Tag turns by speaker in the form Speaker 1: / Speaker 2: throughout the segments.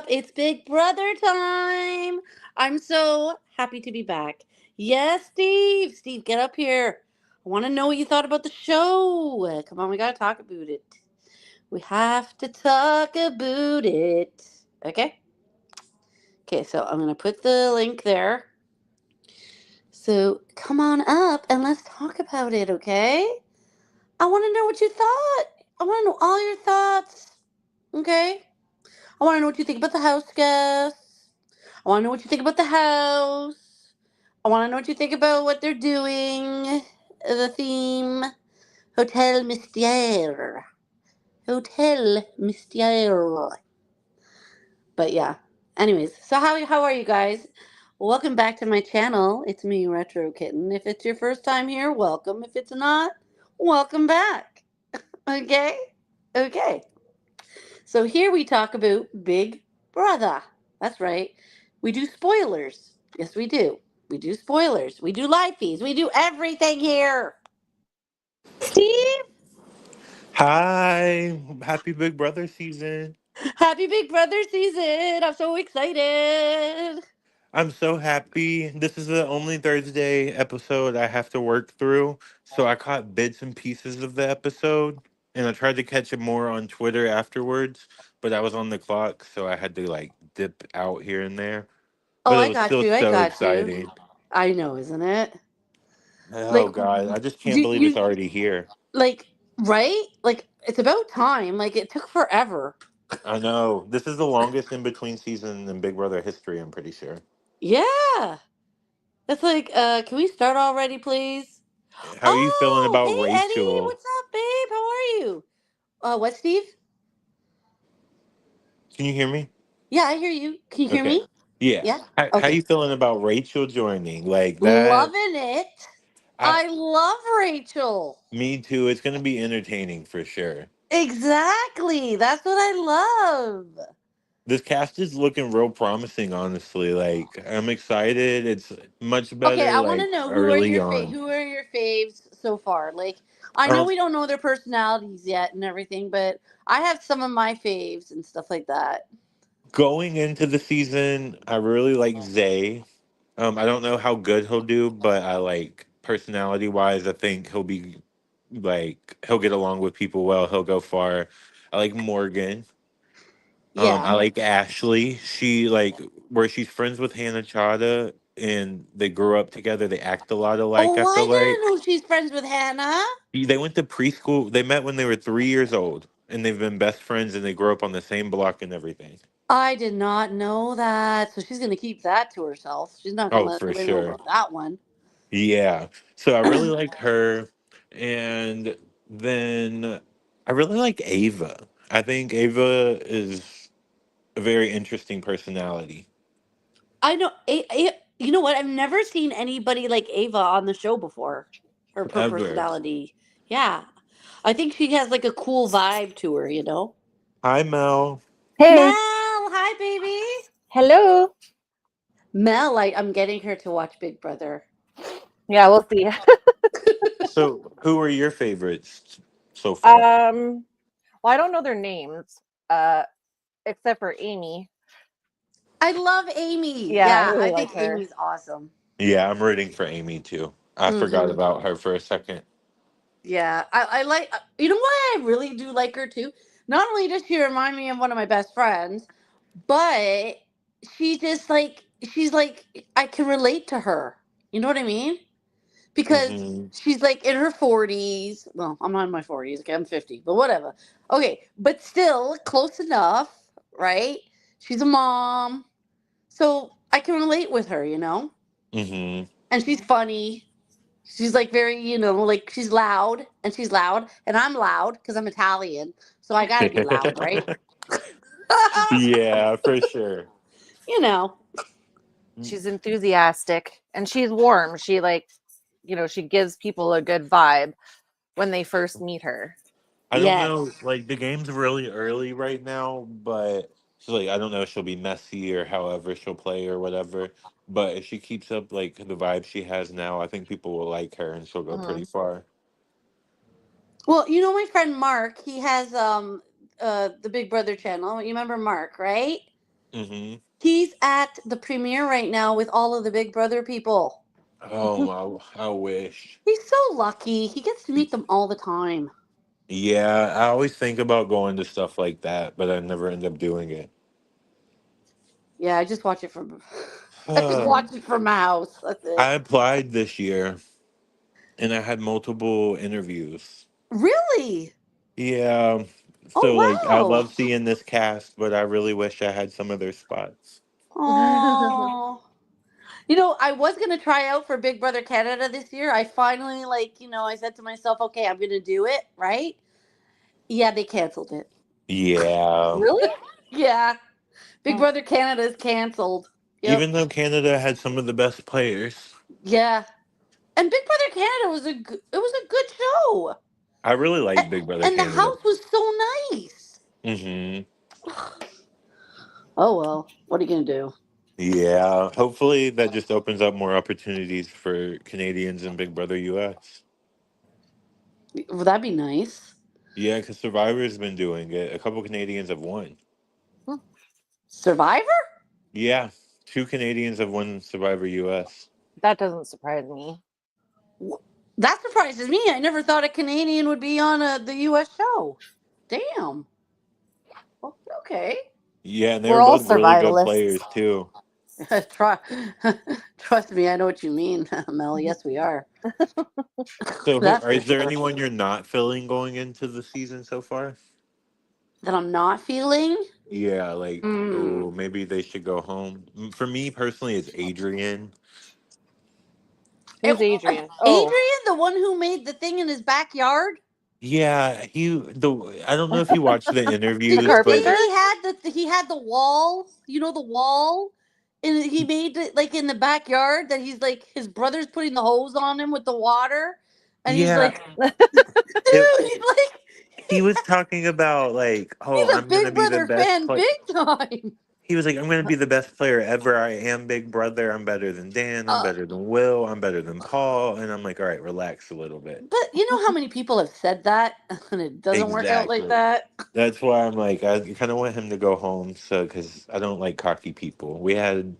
Speaker 1: up? It's Big Brother time. I'm so happy to be back. Yes, Steve. Steve, get up here. I want to know what you thought about the show. Come on, we got to talk about it. We have to talk about it. Okay? Okay, so I'm going to put the link there. So come on up and let's talk about it, okay? I want to know what you thought. I want to know all your thoughts. Okay? I want to know what you think about the house guests. I want to know what you think about the house. I want to know what you think about what they're doing. The theme Hotel Mystère. Hotel Mystère. But yeah. Anyways, so how are you guys? Welcome back to my channel. It's me, Retro Kitten. If it's your first time here, welcome. If it's not, welcome back. Okay? Okay. So here we talk about Big Brother. That's right. We do spoilers. Yes, we do. We do spoilers. We do live feeds. We do everything here. Steve,
Speaker 2: Hi, happy Big Brother season.
Speaker 1: happy Big Brother season. I'm so excited.
Speaker 2: I'm so happy. This is the only Thursday episode I have to work through. So I caught bits and pieces of the episode and I tried to catch it more on Twitter afterwards, but I was on the clock, so I had to like dip out here and there.
Speaker 1: Oh,
Speaker 2: But it
Speaker 1: I
Speaker 2: was
Speaker 1: got
Speaker 2: still
Speaker 1: you. I
Speaker 2: so
Speaker 1: got you.
Speaker 2: exciting.
Speaker 1: I know, isn't it?
Speaker 2: Oh
Speaker 1: Like,
Speaker 2: God, I just
Speaker 1: do
Speaker 2: can't believe it's
Speaker 1: you
Speaker 2: already here.
Speaker 1: like right? Like, it's about time. Like, it took forever.
Speaker 2: I know. This is the longest in between season in Big Brother history, I'm pretty sure.
Speaker 1: Yeah. It's like, can we start already, please?
Speaker 2: How are you feeling
Speaker 1: Oh,
Speaker 2: about
Speaker 1: hey Eddie,
Speaker 2: Rachel?
Speaker 1: what's up, babe? How are you? What, Steve?
Speaker 2: Can you hear me?
Speaker 1: Yeah, I hear you. Can you hear
Speaker 2: Okay.
Speaker 1: me?
Speaker 2: Yeah.
Speaker 1: Yeah.
Speaker 2: How
Speaker 1: Okay.
Speaker 2: you feeling about Rachel joining? Like that
Speaker 1: Loving it.
Speaker 2: I
Speaker 1: I love Rachel.
Speaker 2: me too. It's gonna be entertaining for sure.
Speaker 1: Exactly. That's what I love.
Speaker 2: This cast is looking real promising, honestly. Like I'm excited. It's much
Speaker 1: Okay,
Speaker 2: better
Speaker 1: I want
Speaker 2: like
Speaker 1: to know
Speaker 2: early on.
Speaker 1: who are your faves so far? Like, I know
Speaker 2: Um
Speaker 1: we don't know their personalities yet and everything, but I have some of my faves and stuff like that.
Speaker 2: Going into the season, I really like Zay. I don't know how good he'll do, but I like personality wise, I think he'll be like he'll get along with people well, he'll go far. I like Morgan. I
Speaker 1: Yeah.
Speaker 2: like Ashley. She like where she's friends with Hannah Chada and they grew up together. They act a lot alike. I
Speaker 1: Oh,
Speaker 2: feel
Speaker 1: I didn't
Speaker 2: like
Speaker 1: know she's friends with Hannah.
Speaker 2: they went to preschool. They met when they were 3 years old, and they've been best friends. And they grew up on the same block and everything.
Speaker 1: I did not know that. So she's going to keep that to herself. She's not going to
Speaker 2: Oh,
Speaker 1: let
Speaker 2: for
Speaker 1: anybody know
Speaker 2: sure.
Speaker 1: about that one.
Speaker 2: Yeah. So I really like her, and then I really like Ava. I think Ava is a very interesting personality.
Speaker 1: I know. You know what? I've never seen anybody like Ava on the show before. Her
Speaker 2: Ever.
Speaker 1: personality. Yeah. I think she has like a cool vibe to her, you know?
Speaker 2: Hi, Mel.
Speaker 1: Mel!
Speaker 3: Hey,
Speaker 1: Hi, baby!
Speaker 3: hello.
Speaker 1: Mel, I'm getting her to watch Big Brother.
Speaker 3: Yeah, we'll see.
Speaker 2: So, who are your favorites so far?
Speaker 3: Um, well, I don't know their names, uh, except for Amy.
Speaker 1: I love Amy.
Speaker 3: Yeah, I
Speaker 1: Yeah,
Speaker 3: really
Speaker 1: I
Speaker 3: like
Speaker 1: think
Speaker 3: her.
Speaker 1: Amy's awesome.
Speaker 2: Yeah, I'm rooting for Amy too. I forgot
Speaker 1: Hmm.
Speaker 2: about her for a second.
Speaker 1: Yeah, I like. You know why I really do like her too? Not only does she remind me of one of my best friends, but she just she's like I can relate to her. You know what I mean? Because
Speaker 2: Hmm.
Speaker 1: she's like in her 40s. Well, I'm not in my 40s. Okay, I'm 50, but whatever. Okay, but still close enough, right? She's a mom, so I can relate with her. You know,
Speaker 2: Hmm.
Speaker 1: and she's funny. She's like very, like she's loud and and I'm loud because I'm Italian. So I got to be loud, right?
Speaker 2: Yeah, for sure.
Speaker 1: you know.
Speaker 3: She's enthusiastic and she's warm. She she gives people a good vibe when they first meet her.
Speaker 2: I don't know.
Speaker 1: Yes.
Speaker 2: Like the game's really early right now, but so like I don't know if she'll be messy or however she'll play or whatever. But if she keeps up like the vibe she has now, I think people will like her and she'll go
Speaker 3: Hmm.
Speaker 2: pretty far.
Speaker 1: Well, you know my friend Mark, he has the Big Brother channel. You remember Mark, right?
Speaker 2: Mm-hmm.
Speaker 1: He's at the premiere right now with all of the Big Brother people.
Speaker 2: Oh, I wish.
Speaker 1: He's so lucky. He gets to meet them all the time.
Speaker 2: Yeah, I always think about going to stuff like that, but I never end up doing it.
Speaker 1: Yeah, I just watch it from. I just watch it from my house. That's it.
Speaker 2: I applied this year and I had multiple interviews.
Speaker 1: Really?
Speaker 2: Yeah.
Speaker 1: Oh
Speaker 2: So like I
Speaker 1: wow.
Speaker 2: love seeing this cast, but I really wish I had some of their spots.
Speaker 1: Oh. You know, I was gonna try out for Big Brother Canada this year. I finally, like, I said to myself, okay, I'm gonna do it, right? Yeah, they canceled it.
Speaker 2: Yeah.
Speaker 3: Really?
Speaker 1: Yeah, Big
Speaker 3: Hmm.
Speaker 1: Brother Canada is canceled. Yep.
Speaker 2: Even though Canada had some of the best players,
Speaker 1: Yeah, and Big Brother Canada was it was a good show,
Speaker 2: I really like Big Brother
Speaker 1: and the
Speaker 2: Canada.
Speaker 1: house was so nice.
Speaker 2: Hmm.
Speaker 1: Oh well, what are you gonna do?
Speaker 2: Yeah. Hopefully that just opens up more opportunities for Canadians in Big Brother US.
Speaker 1: Well, that'd be nice.
Speaker 2: Yeah, because Survivor's been doing it. A couple Canadians have won.
Speaker 1: Survivor?
Speaker 2: Yeah. 2 Canadians have won Survivor US.
Speaker 3: That doesn't surprise me.
Speaker 1: That surprises me. I never thought a Canadian would be on the U.S. show. Damn. Okay.
Speaker 2: Yeah, and they
Speaker 3: We're
Speaker 2: were
Speaker 3: all
Speaker 2: both really good
Speaker 3: survivalists.
Speaker 2: players too.
Speaker 1: Try, trust me, I know what you mean, Mel. Yes, we are.
Speaker 2: So,
Speaker 1: That's for
Speaker 2: is there
Speaker 1: sure.
Speaker 2: anyone you're not feeling going into the season so far?
Speaker 1: That I'm not feeling.
Speaker 2: Yeah, like,
Speaker 1: Mm.
Speaker 2: oh, maybe they should go home. For me personally, it's Adrian.
Speaker 3: Who's Adrian? Oh,
Speaker 1: Adrian, the one who made the thing in his backyard.
Speaker 2: Yeah, I don't know if you watched the
Speaker 1: Did
Speaker 2: interviews,
Speaker 1: you
Speaker 2: but
Speaker 1: see
Speaker 3: carpenter?
Speaker 1: he had the wall? You know the wall, and he made it like in the backyard that he's like his brother's putting the hose on him with the water, and he's
Speaker 2: yeah,
Speaker 1: like, dude,
Speaker 2: it,
Speaker 1: he's like
Speaker 2: he was talking about like, oh,
Speaker 1: he's a
Speaker 2: I'm gonna
Speaker 1: Big
Speaker 2: be the
Speaker 1: Brother
Speaker 2: best
Speaker 1: fan,
Speaker 2: player.
Speaker 1: big time.
Speaker 2: He was like, I'm gonna be the best player ever. I am Big Brother. I'm better than Dan. I'm
Speaker 1: Uh,
Speaker 2: better than Will. I'm better than Paul. And I'm like, all right, relax a little bit.
Speaker 1: but you know how many people have said that, and it doesn't work out like
Speaker 2: Exactly.
Speaker 1: that.
Speaker 2: That's why I'm like, I kind of want him to go home, so because I don't like cocky people. We've had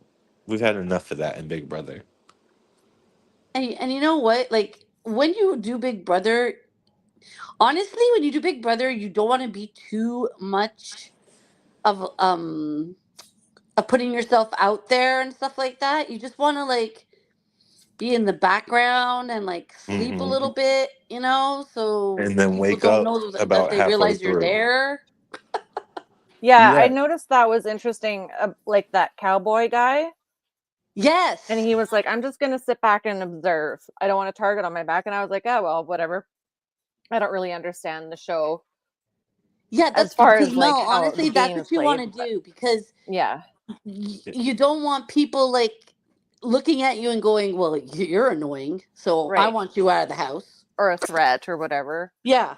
Speaker 2: enough of that in Big Brother.
Speaker 1: And you know what? Like when you do Big Brother, honestly, when you do Big Brother, you don't want to be too much of putting yourself out there and stuff like that. You just want to like be in the background and like sleep a
Speaker 2: Hmm.
Speaker 1: little bit, so
Speaker 2: And then
Speaker 1: people
Speaker 2: wake
Speaker 1: don't
Speaker 2: up
Speaker 1: know that
Speaker 2: about
Speaker 1: they
Speaker 2: halfway
Speaker 1: realize you're
Speaker 2: through.
Speaker 1: there.
Speaker 3: Yeah, I
Speaker 2: Yeah.
Speaker 3: noticed that was interesting. Like that cowboy guy. And
Speaker 1: Yes.
Speaker 3: he was like, I'm just going to sit back and observe. I don't want a target on my back. And I was like, oh, well, whatever. I don't really understand the show
Speaker 1: Yeah,
Speaker 3: as
Speaker 1: that's
Speaker 3: far
Speaker 1: because
Speaker 3: as like
Speaker 1: Mel,
Speaker 3: how the
Speaker 1: honestly, that's
Speaker 3: game is
Speaker 1: what you want
Speaker 3: played.
Speaker 1: to
Speaker 3: But
Speaker 1: do because
Speaker 3: yeah.
Speaker 1: you don't want people like looking at you and going, "Well, you're annoying, so I
Speaker 3: Right.
Speaker 1: want you out of the house."
Speaker 3: Or a threat or whatever.
Speaker 1: Yeah,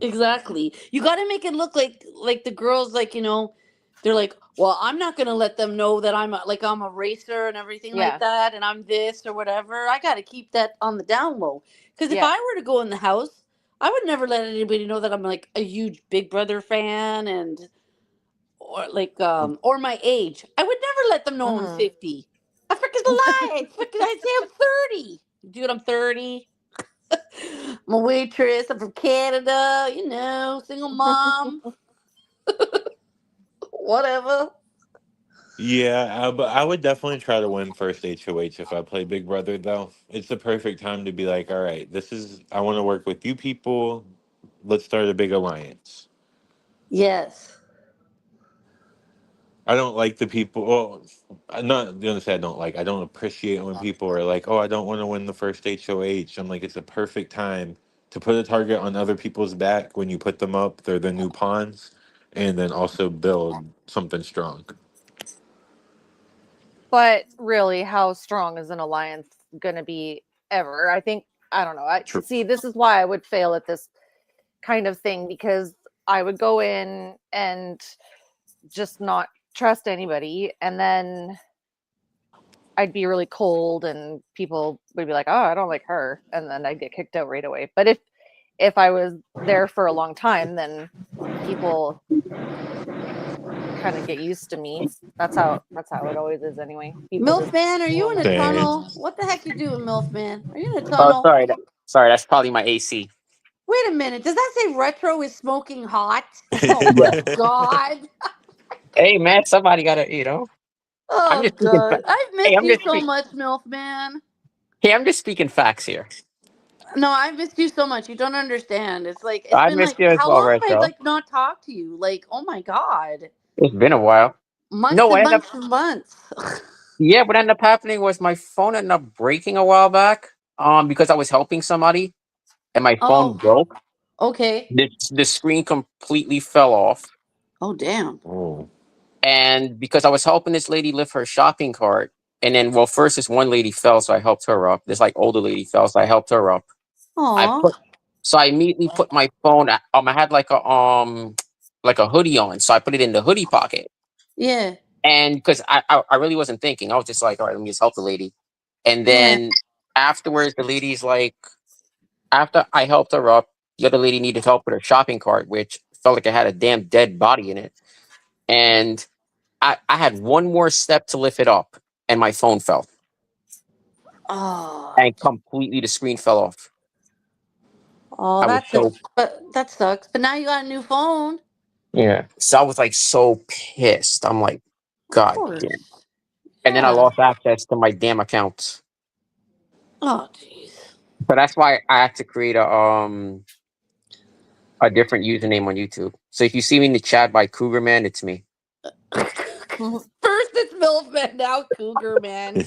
Speaker 1: exactly. You got to make it look like the girls, like they're like, "Well, I'm not gonna let them know that I'm a racer and everything like
Speaker 3: Yeah.
Speaker 1: that, and I'm this or whatever." I got to keep that on the down low because if
Speaker 3: Yeah.
Speaker 1: I were to go in the house, I would never let anybody know that I'm like a huge Big Brother fan or like or my age. I would never let them know I'm
Speaker 3: Mhm.
Speaker 1: 50. I freaking lie. I say I'm 30. Dude, I'm 30. I'm a waitress. I'm from Canada, single mom. Whatever.
Speaker 2: Yeah, but I would definitely try to win first HOH if I play Big Brother, though. It's the perfect time to be like, all right, I want to work with you people. Let's start a big alliance.
Speaker 1: Yes.
Speaker 2: I don't like the people. Well, I'm not going to say I don't appreciate when people are like, oh, I don't want to win the first HOH. I'm like, it's a perfect time to put a target on other people's back when you put them up. They're the new pawns. And then also build something strong.
Speaker 3: But really, how strong is an alliance going to be ever? I think, I don't know.
Speaker 2: True.
Speaker 3: See, this is why I would fail at this kind of thing because I would go in and just not trust anybody. And then I'd be really cold and people would be like, oh, I don't like her. And then I'd get kicked out right away. But if I was there for a long time, then people kind of get used to me. That's how it always is anyway. People just
Speaker 1: Milfman, are you in a
Speaker 2: Same.
Speaker 1: tunnel? What the heck you doing, Milfman? Are you in a
Speaker 4: Oh,
Speaker 1: tunnel?
Speaker 4: sorry, that's probably my AC.
Speaker 1: Wait a minute. Does that say retro is smoking hot? Oh my god.
Speaker 4: Hey man, somebody gotta, I'm
Speaker 1: Oh
Speaker 4: just speaking.
Speaker 1: god. I've
Speaker 4: Hey,
Speaker 1: missed
Speaker 4: I'm
Speaker 1: you
Speaker 4: just
Speaker 1: so much, Milfman.
Speaker 4: Hey, I'm just speaking facts here.
Speaker 1: No, I've missed you so much. You don't understand. It's like it's
Speaker 4: I
Speaker 1: been
Speaker 4: missed
Speaker 1: like
Speaker 4: you as
Speaker 1: how
Speaker 4: well,
Speaker 1: long have I
Speaker 4: Retro.
Speaker 1: like not talked to you? Like, oh my god.
Speaker 4: It's been a while.
Speaker 1: Months
Speaker 4: No,
Speaker 1: and
Speaker 4: what ended up,
Speaker 1: months and months.
Speaker 4: yeah, what ended up happening was my phone ended up breaking a while back. Because I was helping somebody and my phone
Speaker 1: Oh,
Speaker 4: broke.
Speaker 1: okay.
Speaker 4: The screen completely fell off.
Speaker 1: Oh damn.
Speaker 2: Oh.
Speaker 4: And because I was helping this lady lift her shopping cart, and then first this one lady fell, so I helped her up. This like older lady fell, so I helped her up.
Speaker 1: Aw.
Speaker 4: So I immediately put my phone. I had like a hoodie on, so I put it in the hoodie pocket.
Speaker 1: Yeah.
Speaker 4: And because I really wasn't thinking, I was just like, all right, let me just help the lady. And then afterwards, the lady's like, after I helped her up, the other lady needed help with her shopping cart, which felt like it had a damn dead body in it. And I had one more step to lift it up, and my phone fell.
Speaker 1: Oh.
Speaker 4: And completely the screen fell off.
Speaker 1: Oh,
Speaker 4: I was
Speaker 1: that sucks. But now you got a new phone.
Speaker 4: Yeah. So I was like so pissed. I'm like,
Speaker 1: Of
Speaker 4: God
Speaker 1: course.
Speaker 4: damn. And then I
Speaker 1: Yeah.
Speaker 4: lost access to my damn accounts.
Speaker 1: Oh jeez.
Speaker 4: So that's why I had to create a different username on YouTube. So if you see me in the chat by Cougar Man, it's me.
Speaker 1: First it's Milfman, now Cougar Man.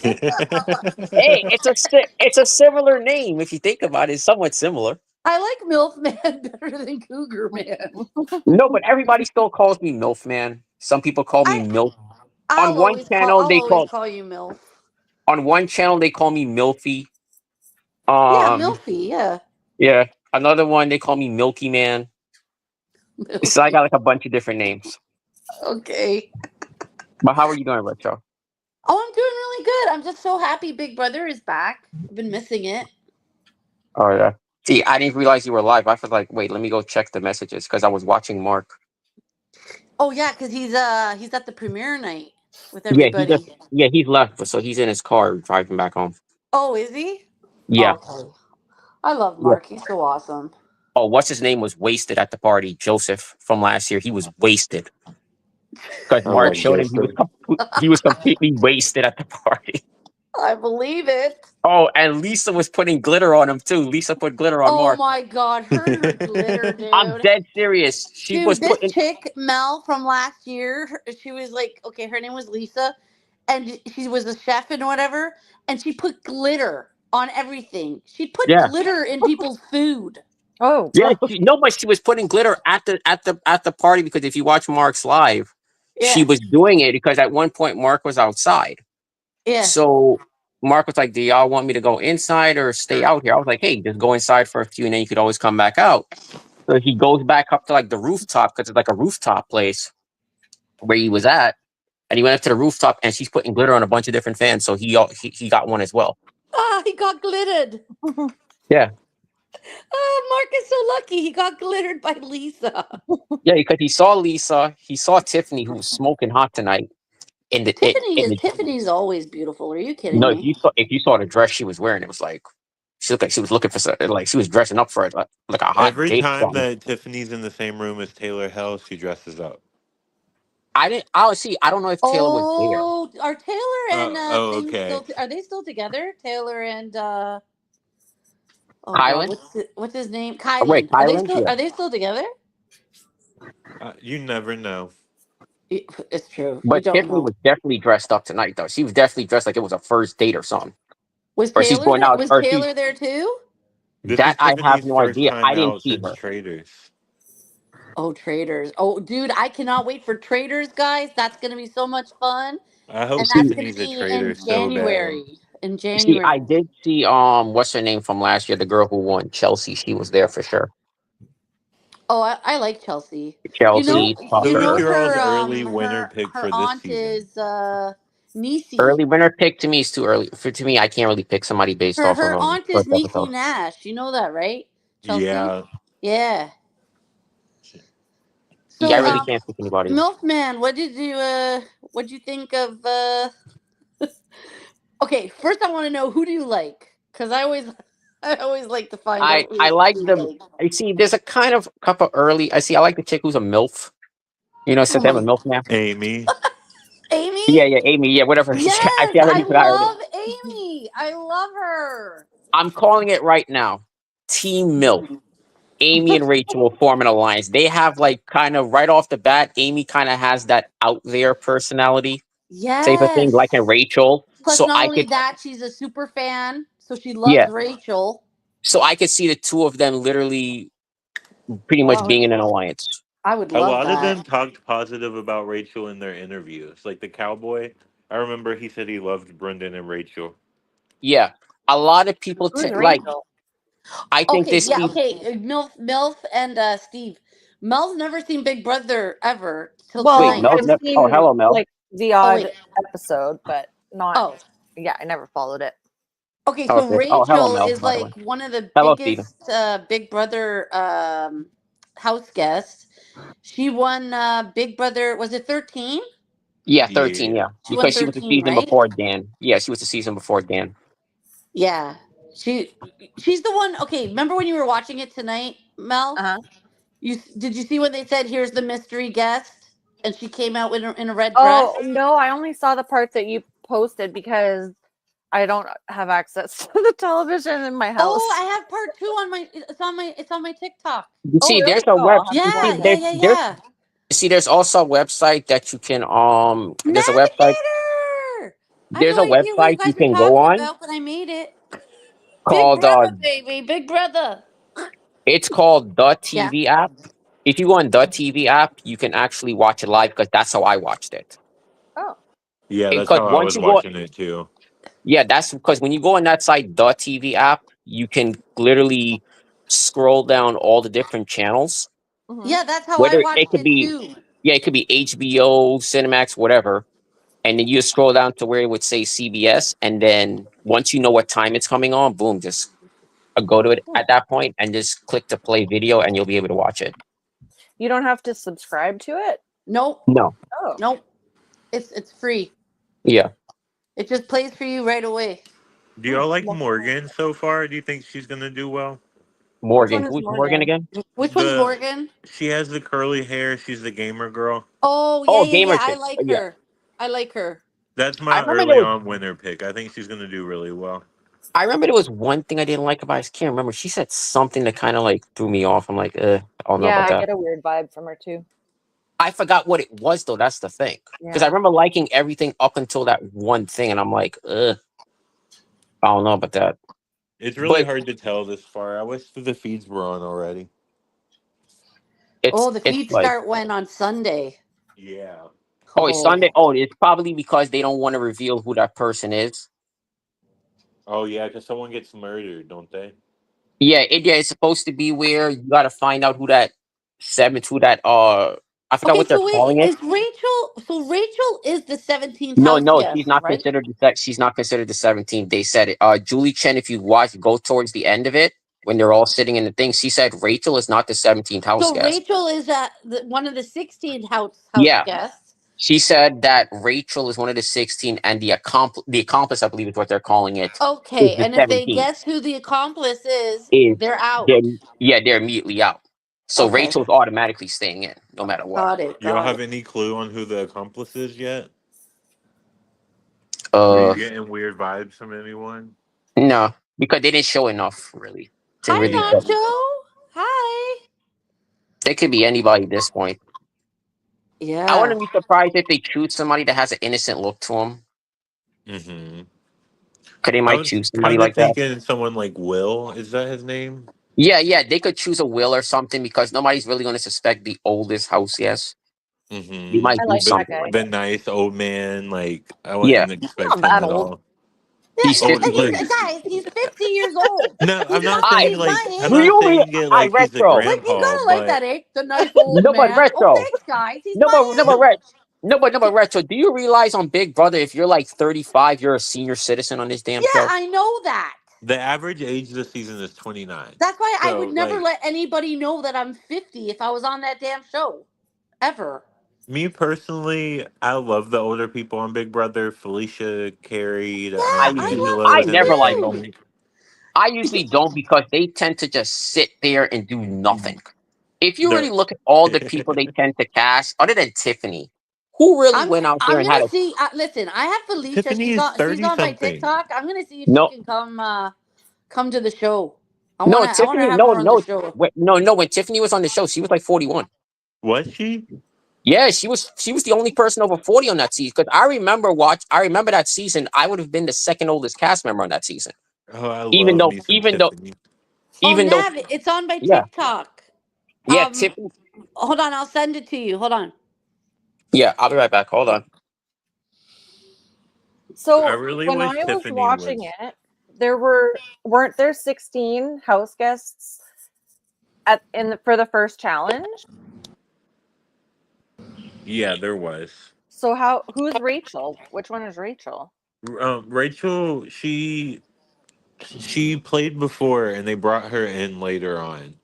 Speaker 4: Hey, it's a similar name if you think about it. It's somewhat similar.
Speaker 1: I like Milfman better than Cougar Man.
Speaker 4: No, but everybody still calls me MILF Man. Some people call me MILF.
Speaker 1: I'll
Speaker 4: On one
Speaker 1: always
Speaker 4: channel
Speaker 1: call you Milf.
Speaker 4: on one channel they call me Milfy.
Speaker 1: Yeah, Milfy, yeah.
Speaker 4: Yeah. Another one they call me Milky Man. So I got like a bunch of different names.
Speaker 1: Okay.
Speaker 4: But how are you doing, Retro?
Speaker 1: Oh, I'm doing really good. I'm just so happy Big Brother is back. I've been missing it.
Speaker 4: Oh yeah. See, I didn't realize you were live. I was like, wait, let me go check the messages because I was watching Mark.
Speaker 1: Oh yeah, because he's at the premiere night with everybody.
Speaker 4: He's left, so he's in his car driving back home.
Speaker 1: Oh, is he?
Speaker 4: Yeah.
Speaker 1: Okay. I love Mark. He's so awesome.
Speaker 4: Oh, what's his name was wasted at the party? Joseph from last year. He was wasted. Because Mark showed him he was completely wasted at the party.
Speaker 1: I believe it.
Speaker 4: Oh, and Lisa was putting glitter on him too. Lisa put glitter on Mark.
Speaker 1: Oh my god, her and her glitter, dude.
Speaker 4: I'm dead serious. She was
Speaker 1: this
Speaker 4: putting
Speaker 1: chick, Mel, from last year, she was like, okay, her name was Lisa, and she was a chef and whatever, and she put glitter on everything. She put glitter in people's food.
Speaker 3: Oh
Speaker 4: yeah, but she was putting glitter at the party because if you watch Mark's live, she was doing it because at one point Mark was outside.
Speaker 1: Yeah.
Speaker 4: So Mark was like, "Do y'all want me to go inside or stay out here?" I was like, "Hey, just go inside for a few, and then you could always come back out." So he goes back up to like the rooftop because it's like a rooftop place where he was at, and he went up to the rooftop, and she's putting glitter on a bunch of different fans. So he got one as well.
Speaker 1: Ah, he got glittered.
Speaker 4: Yeah.
Speaker 1: Oh, Mark is so lucky. He got glittered by Lisa.
Speaker 4: Yeah, because he saw Lisa, he saw Tiffany, who was smoking hot tonight.
Speaker 1: Tiffany's always beautiful. Are you kidding
Speaker 4: No,
Speaker 1: me?
Speaker 4: if you saw the dress she was wearing, it was like she looked like she was looking for like she was dressing up for it like a hot
Speaker 2: Every
Speaker 4: date.
Speaker 2: time that Tiffany's in the same room as Taylor Hell, she dresses up.
Speaker 4: I don't know if Taylor was there.
Speaker 1: Oh, are Taylor and
Speaker 2: okay.
Speaker 1: are they still together? Taylor and
Speaker 4: Kylan?
Speaker 1: What's his name? Kylan.
Speaker 4: Wait, Kylan?
Speaker 1: Are they still together?
Speaker 2: You never know.
Speaker 1: It's true.
Speaker 4: But
Speaker 1: you don't
Speaker 4: Tiffany
Speaker 1: know.
Speaker 4: was definitely dressed up tonight, though. She was definitely dressed like it was a first date or something.
Speaker 1: Was
Speaker 4: Or
Speaker 1: Taylor
Speaker 4: she's going out.
Speaker 1: was
Speaker 4: Or
Speaker 1: Taylor there too?
Speaker 4: that I have
Speaker 2: Tiffany's
Speaker 4: no
Speaker 2: first
Speaker 4: idea.
Speaker 2: time
Speaker 4: I didn't
Speaker 2: out
Speaker 4: see
Speaker 2: since
Speaker 4: her.
Speaker 2: Traders.
Speaker 1: Oh, Traders. Oh, dude, I cannot wait for Traders, guys. That's going to be so much fun.
Speaker 2: I hope
Speaker 1: And that's going to
Speaker 2: Tiffany's a
Speaker 1: be
Speaker 2: trader
Speaker 1: in
Speaker 2: so bad.
Speaker 1: January. In
Speaker 4: See,
Speaker 1: January.
Speaker 4: I did see what's her name from last year, the girl who won, Chelsea. She was there for sure.
Speaker 1: Oh, I like Chelsea.
Speaker 4: Chelsea.
Speaker 2: Girl's early winner pick
Speaker 1: her
Speaker 2: for this
Speaker 1: aunt
Speaker 2: season.
Speaker 1: is Niecy.
Speaker 4: Early winner pick to me is too early. To me, I can't really pick somebody based off
Speaker 1: Her
Speaker 4: of
Speaker 1: aunt is Niecy Nash. You know that, right? Chelsea?
Speaker 2: Yeah.
Speaker 1: Yeah. So,
Speaker 4: Yeah, I really can't pick anybody.
Speaker 1: Milkman, what did you think of? Okay, first I want to know, who do you like? Because I always like to find out
Speaker 4: I
Speaker 1: who
Speaker 4: like
Speaker 1: you
Speaker 4: them.
Speaker 1: like.
Speaker 4: I see. There's a kind of couple early. I see. I like the chick who's a milf. You know, since
Speaker 1: Oh
Speaker 4: they have a
Speaker 1: my,
Speaker 4: milf now.
Speaker 2: Amy.
Speaker 1: Amy?
Speaker 4: Yeah, yeah, Amy. Yeah, whatever. I
Speaker 1: Yes,
Speaker 4: see. I
Speaker 1: I
Speaker 4: already forgot her name.
Speaker 1: love Amy. I love her.
Speaker 4: I'm calling it right now. Team Milf. Amy and Rachel will form an alliance. They have like kind of right off the bat. Amy kind of has that out there personality type of thing,
Speaker 1: Yes.
Speaker 4: like a Rachel.
Speaker 1: Plus,
Speaker 4: So
Speaker 1: not
Speaker 4: I
Speaker 1: only
Speaker 4: could,
Speaker 1: that, she's a super fan, so she loves
Speaker 4: yeah.
Speaker 1: Rachel.
Speaker 4: So I could see the two of them literally pretty much
Speaker 1: Oh,
Speaker 4: being in an alliance.
Speaker 1: I would
Speaker 2: A
Speaker 1: love
Speaker 2: lot of
Speaker 1: that.
Speaker 2: them talked positive about Rachel in their interviews. Like the cowboy, I remember he said he loved Brendan and Rachel.
Speaker 4: Yeah, a lot of people
Speaker 3: Who's
Speaker 4: like.
Speaker 3: Rachel?
Speaker 4: I think
Speaker 1: Okay,
Speaker 4: this
Speaker 1: yeah,
Speaker 4: season.
Speaker 1: okay. Milf and Steve. Mel's never seen Big Brother ever till
Speaker 3: Well,
Speaker 4: Wait,
Speaker 1: tonight.
Speaker 4: Mel.
Speaker 3: I've
Speaker 4: Oh,
Speaker 3: seen
Speaker 4: hello, Mel.
Speaker 3: like the
Speaker 1: Oh
Speaker 3: odd
Speaker 1: wait.
Speaker 3: episode, but not.
Speaker 1: Oh,
Speaker 3: Yeah, I never followed it.
Speaker 1: okay. So
Speaker 4: Okay. Oh, hello,
Speaker 1: Rachel
Speaker 4: Mel.
Speaker 1: is
Speaker 4: By the way,
Speaker 1: like one of the
Speaker 4: hello, Steven.
Speaker 1: biggest Big Brother house guests. She won Big Brother. Was it 13?
Speaker 4: Yeah,
Speaker 2: Yeah.
Speaker 4: 13. Yeah,
Speaker 1: She won
Speaker 4: because she was the
Speaker 1: 13,
Speaker 4: season
Speaker 1: right?
Speaker 4: before Dan. Yeah, she was the season before Dan.
Speaker 1: Yeah. She's the one. Okay, remember when you were watching it tonight, Mel?
Speaker 3: Uh-huh.
Speaker 1: Did you see when they said, "Here's the mystery guest," and she came out in a red dress?
Speaker 3: Oh no, I only saw the part that you posted because I don't have access to the television in my house.
Speaker 1: Oh, I have part 2 on my. It's on my TikTok.
Speaker 4: You see,
Speaker 3: really?
Speaker 4: there's a
Speaker 3: Oh,
Speaker 4: web.
Speaker 3: I'll have to
Speaker 1: Yeah,
Speaker 3: watch
Speaker 1: yeah,
Speaker 3: it.
Speaker 1: yeah,
Speaker 4: There's
Speaker 1: yeah.
Speaker 4: see, there's also a website that you can There's a website.
Speaker 1: Navigator. I have
Speaker 4: There's
Speaker 1: no
Speaker 4: a
Speaker 1: idea what you
Speaker 4: website you
Speaker 1: guys are
Speaker 4: can go
Speaker 1: talking
Speaker 4: on
Speaker 1: about, but I made it. Big
Speaker 4: called
Speaker 1: brother, baby, Big Brother.
Speaker 4: it's called the
Speaker 1: Yeah.
Speaker 4: TV app. If you go on the TV app, you can actually watch it live because that's how I watched it.
Speaker 3: Oh,
Speaker 2: Yeah, that's
Speaker 4: Because
Speaker 2: how I
Speaker 4: once
Speaker 2: was
Speaker 4: you go,
Speaker 2: watching it too.
Speaker 4: yeah, that's because when you go on that site, the TV app, you can literally scroll down all the different channels.
Speaker 3: mhm.
Speaker 1: Yeah, that's how I
Speaker 4: Whether it
Speaker 1: watched
Speaker 4: could
Speaker 1: it
Speaker 4: be,
Speaker 1: too.
Speaker 4: yeah, it could be HBO, Cinemax, whatever. And then you scroll down to where it would say CBS, and then once you know what time it's coming on, boom, just go to it at that point and just click to play video, and you'll be able to watch it.
Speaker 3: You don't have to subscribe to it.
Speaker 1: Nope,
Speaker 4: No,
Speaker 3: Oh,
Speaker 1: nope. It's free.
Speaker 4: yeah,
Speaker 1: It just plays for you right away.
Speaker 2: Do y'all like
Speaker 3: well,
Speaker 2: Morgan so far? Do you think she's gonna do well?
Speaker 4: Morgan.
Speaker 3: one is
Speaker 4: Who's Morgan
Speaker 3: Morgan?
Speaker 4: again?
Speaker 1: Which one's
Speaker 2: The
Speaker 1: Morgan?
Speaker 2: She has the curly hair. She's the gamer girl.
Speaker 1: Oh yeah,
Speaker 4: Oh,
Speaker 1: yeah,
Speaker 4: gamer
Speaker 1: yeah. I
Speaker 4: chick.
Speaker 1: like
Speaker 4: Yeah,
Speaker 1: her. I like her.
Speaker 2: That's
Speaker 4: I
Speaker 2: my
Speaker 4: remember there
Speaker 2: early
Speaker 4: was.
Speaker 2: on winner pick. I think she's gonna do really well.
Speaker 4: I remember there was one thing I didn't like about. I just can't remember. She said something that kind of like threw me off. I'm like, I don't know
Speaker 3: Yeah,
Speaker 4: about
Speaker 3: I
Speaker 4: that.
Speaker 3: get a weird vibe from her too.
Speaker 4: I forgot what it was though. That's the thing. Because I
Speaker 3: Yeah.
Speaker 4: remember liking everything up until that one thing, and I'm like, I don't know about that.
Speaker 2: It's really
Speaker 4: But
Speaker 2: hard to tell this far. I wish the feeds were on already.
Speaker 1: Oh, the
Speaker 4: it's
Speaker 1: feed
Speaker 4: like,
Speaker 1: start went on Sunday.
Speaker 2: Yeah.
Speaker 4: oh, it's Sunday. Oh, it's probably because they don't want to reveal who that person is.
Speaker 2: Oh yeah, because someone gets murdered, don't they?
Speaker 4: Yeah, it's supposed to be where you got to find out who that I forgot
Speaker 1: Okay,
Speaker 4: what they're
Speaker 1: so wait,
Speaker 4: calling it.
Speaker 1: is Rachel? So Rachel is the 17th
Speaker 4: No,
Speaker 1: house
Speaker 4: no,
Speaker 1: guest,
Speaker 4: she's not
Speaker 1: right?
Speaker 4: considered she's not considered the 17th. They said it. Julie Chen, if you watch, go towards the end of it when they're all sitting in the thing. She said Rachel is not the 17th house
Speaker 1: So
Speaker 4: guest.
Speaker 1: Rachel is one of the 16th house
Speaker 4: Yeah.
Speaker 1: guests.
Speaker 4: She said that Rachel is one of the 16, and the accomplice, I believe, is what they're calling it.
Speaker 1: Okay,
Speaker 4: Is the
Speaker 1: and if they
Speaker 4: 17th.
Speaker 1: guess who the accomplice is,
Speaker 4: Is
Speaker 1: they're out.
Speaker 4: they're immediately out. So
Speaker 1: Okay.
Speaker 4: Rachel's automatically staying in, no matter what.
Speaker 1: Got it.
Speaker 2: Y'all
Speaker 1: Got
Speaker 2: have
Speaker 1: it.
Speaker 2: any clue on who the accomplice is yet? Are you getting weird vibes from anyone?
Speaker 4: No, because they didn't show enough, really. To
Speaker 1: Hi,
Speaker 4: really
Speaker 2: Yeah.
Speaker 4: tell.
Speaker 1: Nacho. Hi.
Speaker 4: They could be anybody at this point.
Speaker 1: Yeah.
Speaker 4: I wouldn't be surprised if they choose somebody that has an innocent look to them.
Speaker 2: Mm-hmm.
Speaker 4: Because they
Speaker 2: I
Speaker 4: might
Speaker 2: was
Speaker 4: choose somebody
Speaker 2: kind of
Speaker 4: like that.
Speaker 2: thinking someone like Will. Is that his name?
Speaker 4: Yeah, they could choose a Will or something because nobody's really going to suspect the oldest house. Yes,
Speaker 2: Mm-hmm.
Speaker 4: you might
Speaker 3: I
Speaker 4: do
Speaker 3: like that
Speaker 4: something
Speaker 3: guy.
Speaker 4: like
Speaker 2: The
Speaker 4: that.
Speaker 2: nice old man. Like I
Speaker 4: Yeah,
Speaker 2: wouldn't expect
Speaker 3: not
Speaker 2: him
Speaker 3: that
Speaker 2: at
Speaker 3: old.
Speaker 2: all.
Speaker 4: he's
Speaker 2: Oh,
Speaker 4: 50.
Speaker 2: look.
Speaker 1: Guys, he's 50 years old.
Speaker 2: No, I'm
Speaker 1: He's
Speaker 2: not
Speaker 1: not.
Speaker 2: saying
Speaker 1: He's
Speaker 2: like
Speaker 1: my
Speaker 2: I'm
Speaker 4: Do
Speaker 1: age.
Speaker 2: not
Speaker 4: you
Speaker 2: saying it like he's a
Speaker 4: retro?
Speaker 1: Like, you
Speaker 2: grandpa,
Speaker 1: gotta like
Speaker 2: but
Speaker 1: that, eh? The nice old
Speaker 4: No, but
Speaker 1: man. Oh,
Speaker 4: retro.
Speaker 1: thanks, guys. He's
Speaker 4: No,
Speaker 1: my
Speaker 4: but
Speaker 1: age.
Speaker 4: retro. Do you realize on Big Brother, if you're like 35, you're a senior citizen on this damn
Speaker 1: Yeah,
Speaker 4: show?
Speaker 1: I know that.
Speaker 2: the average age this season is 29.
Speaker 1: That's why I would
Speaker 2: So
Speaker 1: never
Speaker 2: like
Speaker 1: let anybody know that I'm 50 if I was on that damn show. ever.
Speaker 2: Me personally, I love the older people on Big Brother. Felicia, Carrie,
Speaker 1: Yeah,
Speaker 4: I
Speaker 1: I
Speaker 4: usually,
Speaker 1: love
Speaker 2: Angelo,
Speaker 4: I
Speaker 1: them
Speaker 2: and
Speaker 4: never
Speaker 2: then
Speaker 4: like
Speaker 1: too.
Speaker 4: them.
Speaker 2: Jamie.
Speaker 4: I usually don't because they tend to just sit there and do nothing. If you really
Speaker 2: The
Speaker 4: look at all the people they tend to cast, other than Tiffany, who really
Speaker 1: I'm
Speaker 4: went out there
Speaker 1: I'm
Speaker 4: and had
Speaker 1: gonna
Speaker 4: a
Speaker 1: see. Listen, I have Felicia.
Speaker 2: Tiffany is
Speaker 1: She's
Speaker 2: 30
Speaker 1: on my
Speaker 2: something.
Speaker 1: TikTok. I'm gonna see if she
Speaker 4: no,
Speaker 1: can come to the show.
Speaker 4: no,
Speaker 1: I wanna
Speaker 4: Tiffany,
Speaker 1: have
Speaker 4: no,
Speaker 1: her on the
Speaker 4: no,
Speaker 1: show.
Speaker 4: no. When Tiffany was on the show, she was like 41.
Speaker 2: Was she?
Speaker 4: Yeah, she was the only person over 40 on that season. Because I remember that season. I would have been the second oldest cast member on that season.
Speaker 2: Oh, I
Speaker 4: Even
Speaker 2: love
Speaker 4: though,
Speaker 2: me some
Speaker 4: even though,
Speaker 2: Tiffany.
Speaker 1: Oh,
Speaker 4: even though,
Speaker 1: Nav, it's on my
Speaker 4: yeah,
Speaker 1: TikTok.
Speaker 4: yeah,
Speaker 1: Um,
Speaker 4: Tiffany.
Speaker 1: hold on, I'll send it to you. Hold on.
Speaker 4: Yeah, I'll be right back. Hold on.
Speaker 2: I
Speaker 3: So
Speaker 2: really
Speaker 3: when I
Speaker 2: wish
Speaker 3: was
Speaker 2: Tiffany
Speaker 3: watching
Speaker 2: was.
Speaker 3: it, weren't there 16 house guests for the first challenge?
Speaker 2: Yeah, there was.
Speaker 3: So who's Rachel? Which one is Rachel?
Speaker 2: Rachel, she played before, and they brought her in later on.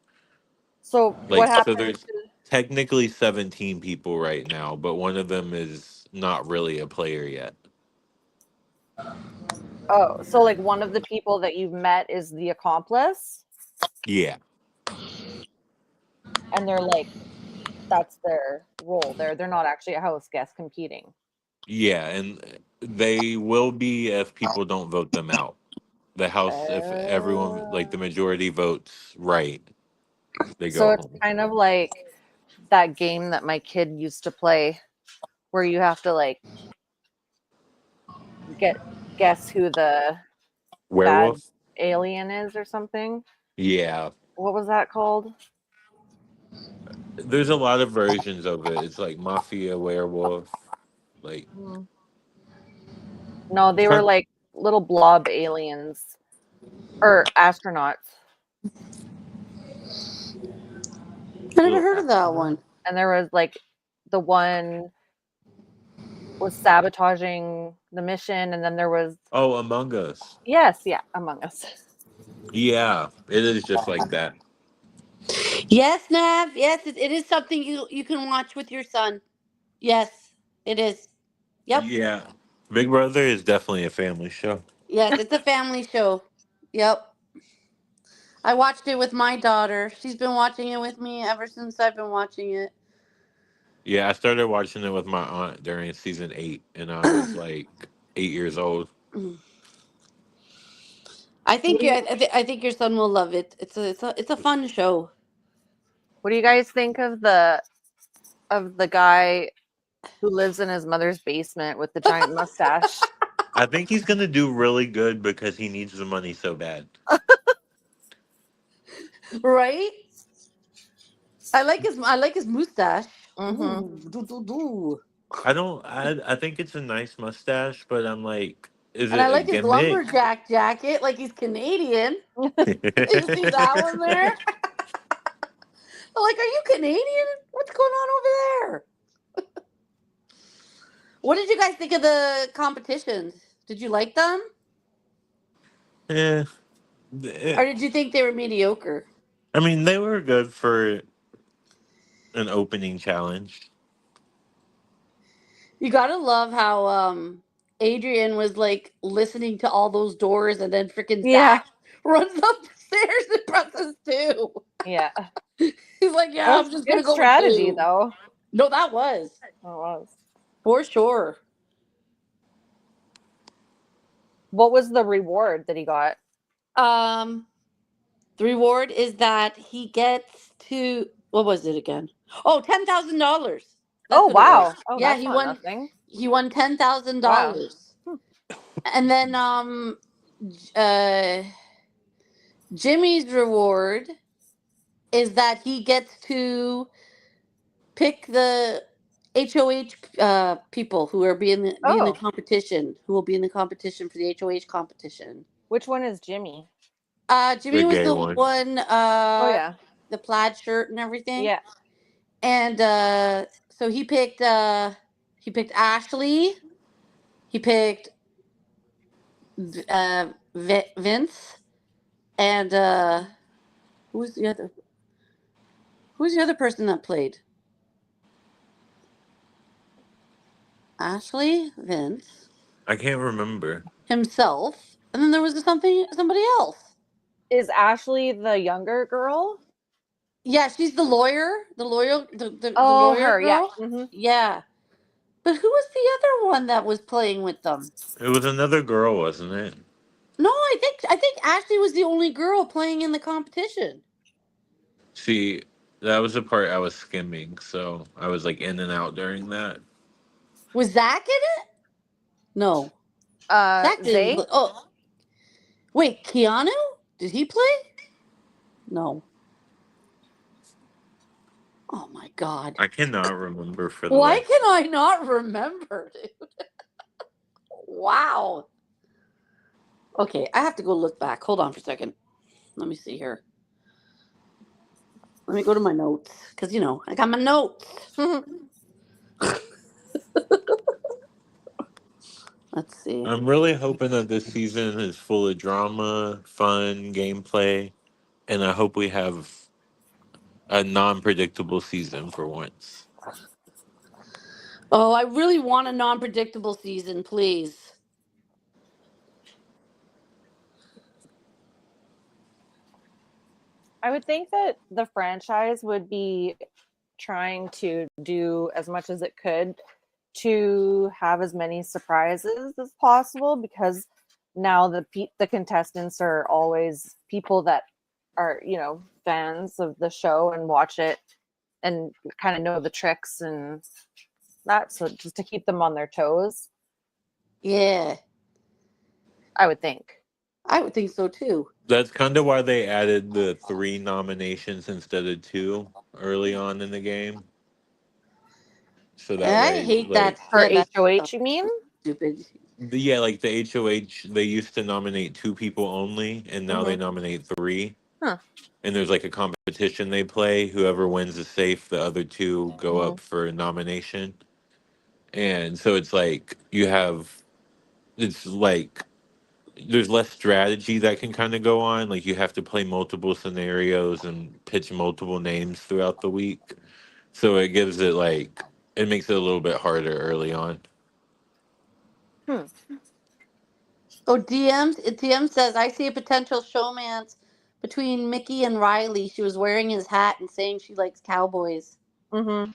Speaker 3: So what
Speaker 2: Like, so
Speaker 3: happened
Speaker 2: there's technically 17 people right now, but one of them is not really a player yet.
Speaker 3: Oh, so like one of the people that you've met is the accomplice,
Speaker 2: Yeah,
Speaker 3: and they're like, that's their role. They're not actually a house guest competing.
Speaker 2: yeah, and they will be if people don't vote them out. The house, if everyone, like the
Speaker 3: Oh.
Speaker 2: majority votes right, they
Speaker 3: So
Speaker 2: go
Speaker 3: it's
Speaker 2: home.
Speaker 3: kind of like that game that my kid used to play where you have to like get guess who the bad
Speaker 2: Werewolf?
Speaker 3: alien is or something.
Speaker 2: Yeah.
Speaker 3: What was that called?
Speaker 2: There's a lot of versions of it. It's like Mafia, Werewolf, like
Speaker 3: Mm. No, they were
Speaker 2: some.
Speaker 3: like little blob aliens or astronauts.
Speaker 1: I never
Speaker 2: Little
Speaker 1: heard of that
Speaker 2: astronaut.
Speaker 1: one.
Speaker 3: And there was like the one was sabotaging the mission, and then there was
Speaker 2: Oh, Among Us.
Speaker 3: yes, yeah, Among Us.
Speaker 2: Yeah, it is just like that.
Speaker 1: Yes, Nav. Yes, it is something you can watch with your son. Yes, it is. Yep.
Speaker 2: Yeah, Big Brother is definitely a family show.
Speaker 1: Yes, it's a family show. Yep. I watched it with my daughter. She's been watching it with me ever since I've been watching it.
Speaker 2: Yeah, I started watching it with my aunt during season 8, and I was like 8 years old.
Speaker 3: What do you
Speaker 1: I think your son will love it. It's a fun show.
Speaker 3: what do you guys think of the guy who lives in his mother's basement with the giant mustache?
Speaker 2: I think he's gonna do really good because he needs the money so bad.
Speaker 1: Right? I like his mustache.
Speaker 3: Mm-hmm.
Speaker 1: Ooh, do do do.
Speaker 2: I don't. I think it's a nice mustache, but I'm like, is
Speaker 1: And I
Speaker 2: it a
Speaker 1: like his
Speaker 2: gimmick?
Speaker 1: lumberjack jacket, like he's Canadian. You see that one there? I'm like, are you Canadian? What's going on over there? What did you guys think of the competitions? Did you like them?
Speaker 2: Yeah.
Speaker 1: Or did you think they were mediocre?
Speaker 2: I mean, they were good for an opening challenge.
Speaker 1: You gotta love how Adrian was like listening to all those doors and then freaking
Speaker 3: Yeah,
Speaker 1: Zach runs up the stairs and presses two.
Speaker 3: yeah.
Speaker 1: He's like,
Speaker 3: That
Speaker 1: yeah,
Speaker 3: was
Speaker 1: I'm just gonna
Speaker 3: good
Speaker 1: go with
Speaker 3: strategy,
Speaker 1: two.
Speaker 3: though.
Speaker 1: No, that was
Speaker 3: It was.
Speaker 1: for sure.
Speaker 3: What was the reward that he got?
Speaker 1: Um the reward is that he gets to what was it again? Oh, $10,000. That's
Speaker 3: Oh,
Speaker 1: what it was.
Speaker 3: wow. Oh,
Speaker 1: Yeah,
Speaker 3: that's not nothing.
Speaker 1: he won
Speaker 3: Wow.
Speaker 1: $10,000.
Speaker 3: Hmm.
Speaker 1: And then uh Jimmy's reward is that he gets to pick the HOH people who are be in the
Speaker 3: Oh,
Speaker 1: competition, who will be in the competition for the HOH competition.
Speaker 3: which one is Jimmy?
Speaker 1: Jimmy
Speaker 2: The
Speaker 1: was
Speaker 2: gay
Speaker 1: the
Speaker 2: one.
Speaker 1: one,
Speaker 3: Oh, yeah.
Speaker 1: the plaid shirt and everything,
Speaker 3: Yeah.
Speaker 1: and so he picked Ashley, he picked Vince, and who's the other who's the other person that played? Ashley, Vince,
Speaker 2: I can't remember.
Speaker 1: himself, and then there was somebody else.
Speaker 3: Is Ashley the younger girl?
Speaker 1: Yeah, she's the lawyer. The
Speaker 3: Oh,
Speaker 1: lawyer
Speaker 3: her, yeah.
Speaker 1: girl.
Speaker 3: Mhm.
Speaker 1: Yeah. But who was the other one that was playing with them?
Speaker 2: It was another girl, wasn't it?
Speaker 1: No, I think Ashley was the only girl playing in the competition.
Speaker 2: See, that was the part I was skimming, so I was like in and out during that.
Speaker 1: Was Zach in it? No. Zach didn't.
Speaker 3: Zay?
Speaker 1: Oh, wait, Keanu? Did he play? No. Oh my God.
Speaker 2: I cannot remember for the
Speaker 1: Why
Speaker 2: life.
Speaker 1: can I not remember, dude? Wow. Okay, I have to go look back. Hold on for a second. Let me see here. Let me go to my notes because I got my notes. Let's see.
Speaker 2: I'm really hoping that this season is full of drama, fun, gameplay, and I hope we have a non-predictable season for once.
Speaker 1: Oh, I really want a non-predictable season, please.
Speaker 3: I would think that the franchise would be trying to do as much as it could to have as many surprises as possible, because now the contestants are always people that are fans of the show and watch it and kind of know the tricks and that, so just to keep them on their toes,
Speaker 1: Yeah,
Speaker 3: I would think.
Speaker 1: I would think so too.
Speaker 2: That's kind of why they added the 3 nominations instead of 2 early on in the game. So that
Speaker 1: I
Speaker 2: way,
Speaker 1: hate
Speaker 2: like,
Speaker 1: that.
Speaker 3: For
Speaker 1: Yeah, that's
Speaker 3: HOH, you mean?
Speaker 1: stupid.
Speaker 2: yeah, like the HOH, they used to nominate 2 people only, and now they
Speaker 3: Mhm.
Speaker 2: nominate 3.
Speaker 3: Huh.
Speaker 2: And there's like a competition they play. Whoever wins is safe. The other 2 go
Speaker 3: Mhm.
Speaker 2: up for nomination. And so it's like there's less strategy that can kind of go on. Like you have to play multiple scenarios and pitch multiple names throughout the week. So it makes it a little bit harder early on.
Speaker 1: Oh, DM says I see a potential showmance between Mickey and Riley. She was wearing his hat and saying she likes cowboys.
Speaker 3: Mhm.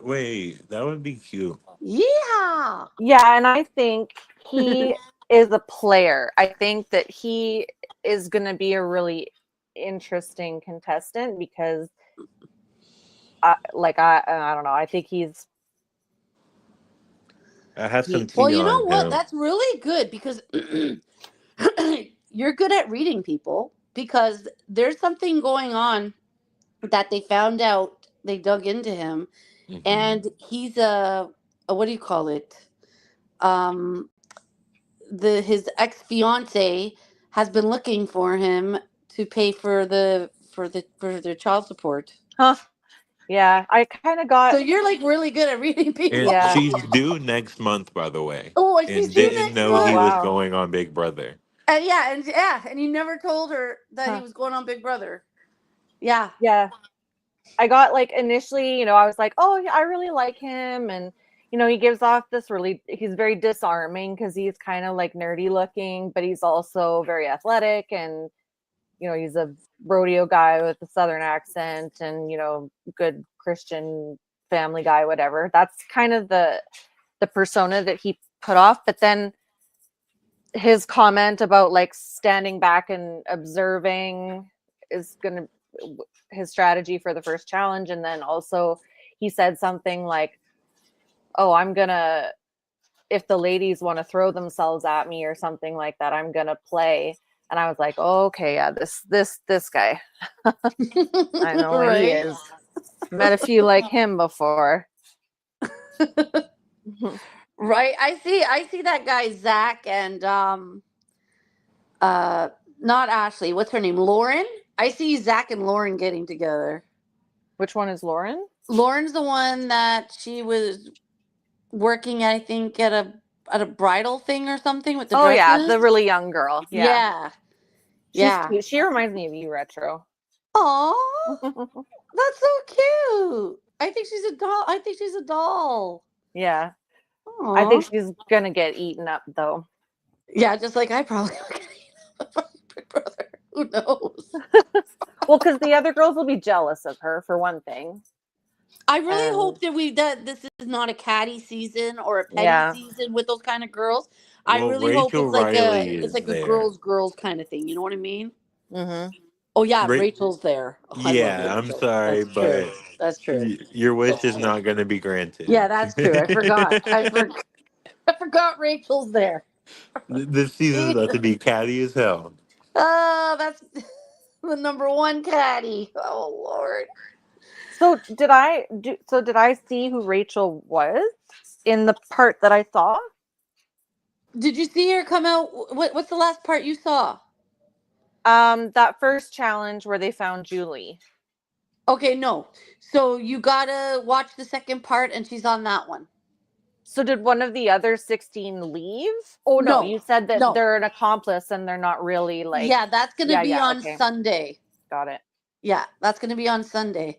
Speaker 2: Wait, that would be cute.
Speaker 1: Yeah.
Speaker 3: Yeah, and I think he is a player. I think that he is going to be a really interesting contestant because, I don't know. I think he's.
Speaker 2: I have some
Speaker 1: Well,
Speaker 2: tea
Speaker 1: you know
Speaker 2: on
Speaker 1: what?
Speaker 2: him.
Speaker 1: That's really good because you're good at reading people, because there's something going on that they found out. They dug into him,
Speaker 2: Hmm.
Speaker 1: and he's a what do you call it? Um, his ex fiance has been looking for him to pay for their child support.
Speaker 3: Huh. Yeah, I kind of
Speaker 1: So
Speaker 3: got.
Speaker 1: you're like really good at reading people.
Speaker 2: And
Speaker 3: Yeah.
Speaker 2: she's due next month, by the way.
Speaker 1: Oh, and she's
Speaker 2: And
Speaker 1: due
Speaker 2: didn't
Speaker 1: next
Speaker 2: know
Speaker 3: Oh,
Speaker 2: he
Speaker 1: month.
Speaker 2: was
Speaker 3: wow.
Speaker 2: going on Big Brother.
Speaker 1: And he never told her that he
Speaker 3: Huh.
Speaker 1: was going on Big Brother. Yeah.
Speaker 3: Yeah. I got like initially, I was like, oh, yeah, I really like him. And, he gives off he's very disarming because he's kind of like nerdy looking, but he's also very athletic. And, he's a rodeo guy with a Southern accent and, good Christian family guy, whatever. That's kind of the persona that he put off. But then his comment about like standing back and observing is going to his strategy for the first challenge. And then also he said something like, oh, if the ladies want to throw themselves at me or something like that, I'm gonna play. And I was like, oh, okay, yeah, this guy. I know what he
Speaker 1: Right.
Speaker 3: is. Met a few like him before.
Speaker 1: Right. I see that guy Zach and uh not Ashley. What's her name? Lauren? I see Zach and Lauren getting together.
Speaker 3: Which one is Lauren?
Speaker 1: Lauren's the one that she was working, I think, at a bridal thing or something with the
Speaker 3: Oh yeah,
Speaker 1: dresses.
Speaker 3: the really young girl. Yeah.
Speaker 1: Yeah.
Speaker 3: She's
Speaker 1: Yeah.
Speaker 3: cute. She reminds me of you, Retro.
Speaker 1: Aw, that's so cute. I think she's a doll. I think she's a doll.
Speaker 3: Yeah. I think
Speaker 1: Aw.
Speaker 3: she's gonna get eaten up though.
Speaker 1: Yeah, just like I probably would. Big Brother. Who knows?
Speaker 3: Well, because the other girls will be jealous of her for one thing.
Speaker 1: I really
Speaker 3: And
Speaker 1: hope that this is not a catty season or a petty
Speaker 3: yeah,
Speaker 1: season with those kind of girls. I
Speaker 2: Well,
Speaker 1: really hope
Speaker 2: Rachel Riley
Speaker 1: it's
Speaker 2: is
Speaker 1: like a
Speaker 2: there.
Speaker 1: girls kind of thing. You know what I mean?
Speaker 3: hmm
Speaker 1: Oh yeah,
Speaker 2: Ra-
Speaker 1: Rachel's there. Oh, I love
Speaker 2: yeah, I'm
Speaker 1: Rachel.
Speaker 2: sorry,
Speaker 1: That's true.
Speaker 2: but
Speaker 1: That's true.
Speaker 2: your wish
Speaker 1: That's
Speaker 2: is
Speaker 1: true.
Speaker 2: not going to be granted.
Speaker 1: Yeah, that's true. I forgot. I forgot Rachel's there.
Speaker 2: This season's about to be catty as hell.
Speaker 1: Oh, that's the number one caddy. Oh Lord.
Speaker 3: so did I do? So did I see who Rachel was in the part that I saw?
Speaker 1: Did you see her come out? What's the last part you saw?
Speaker 3: That first challenge where they found Julie.
Speaker 1: Okay, no. So you gotta watch the second part, and she's on that one.
Speaker 3: So did one of the other 16 leave? Oh no,
Speaker 1: No,
Speaker 3: you said that
Speaker 1: no.
Speaker 3: they're an accomplice and they're not really like.
Speaker 1: Yeah, that's gonna be on
Speaker 3: okay,
Speaker 1: Sunday.
Speaker 3: got it.
Speaker 1: Yeah, that's gonna be on Sunday.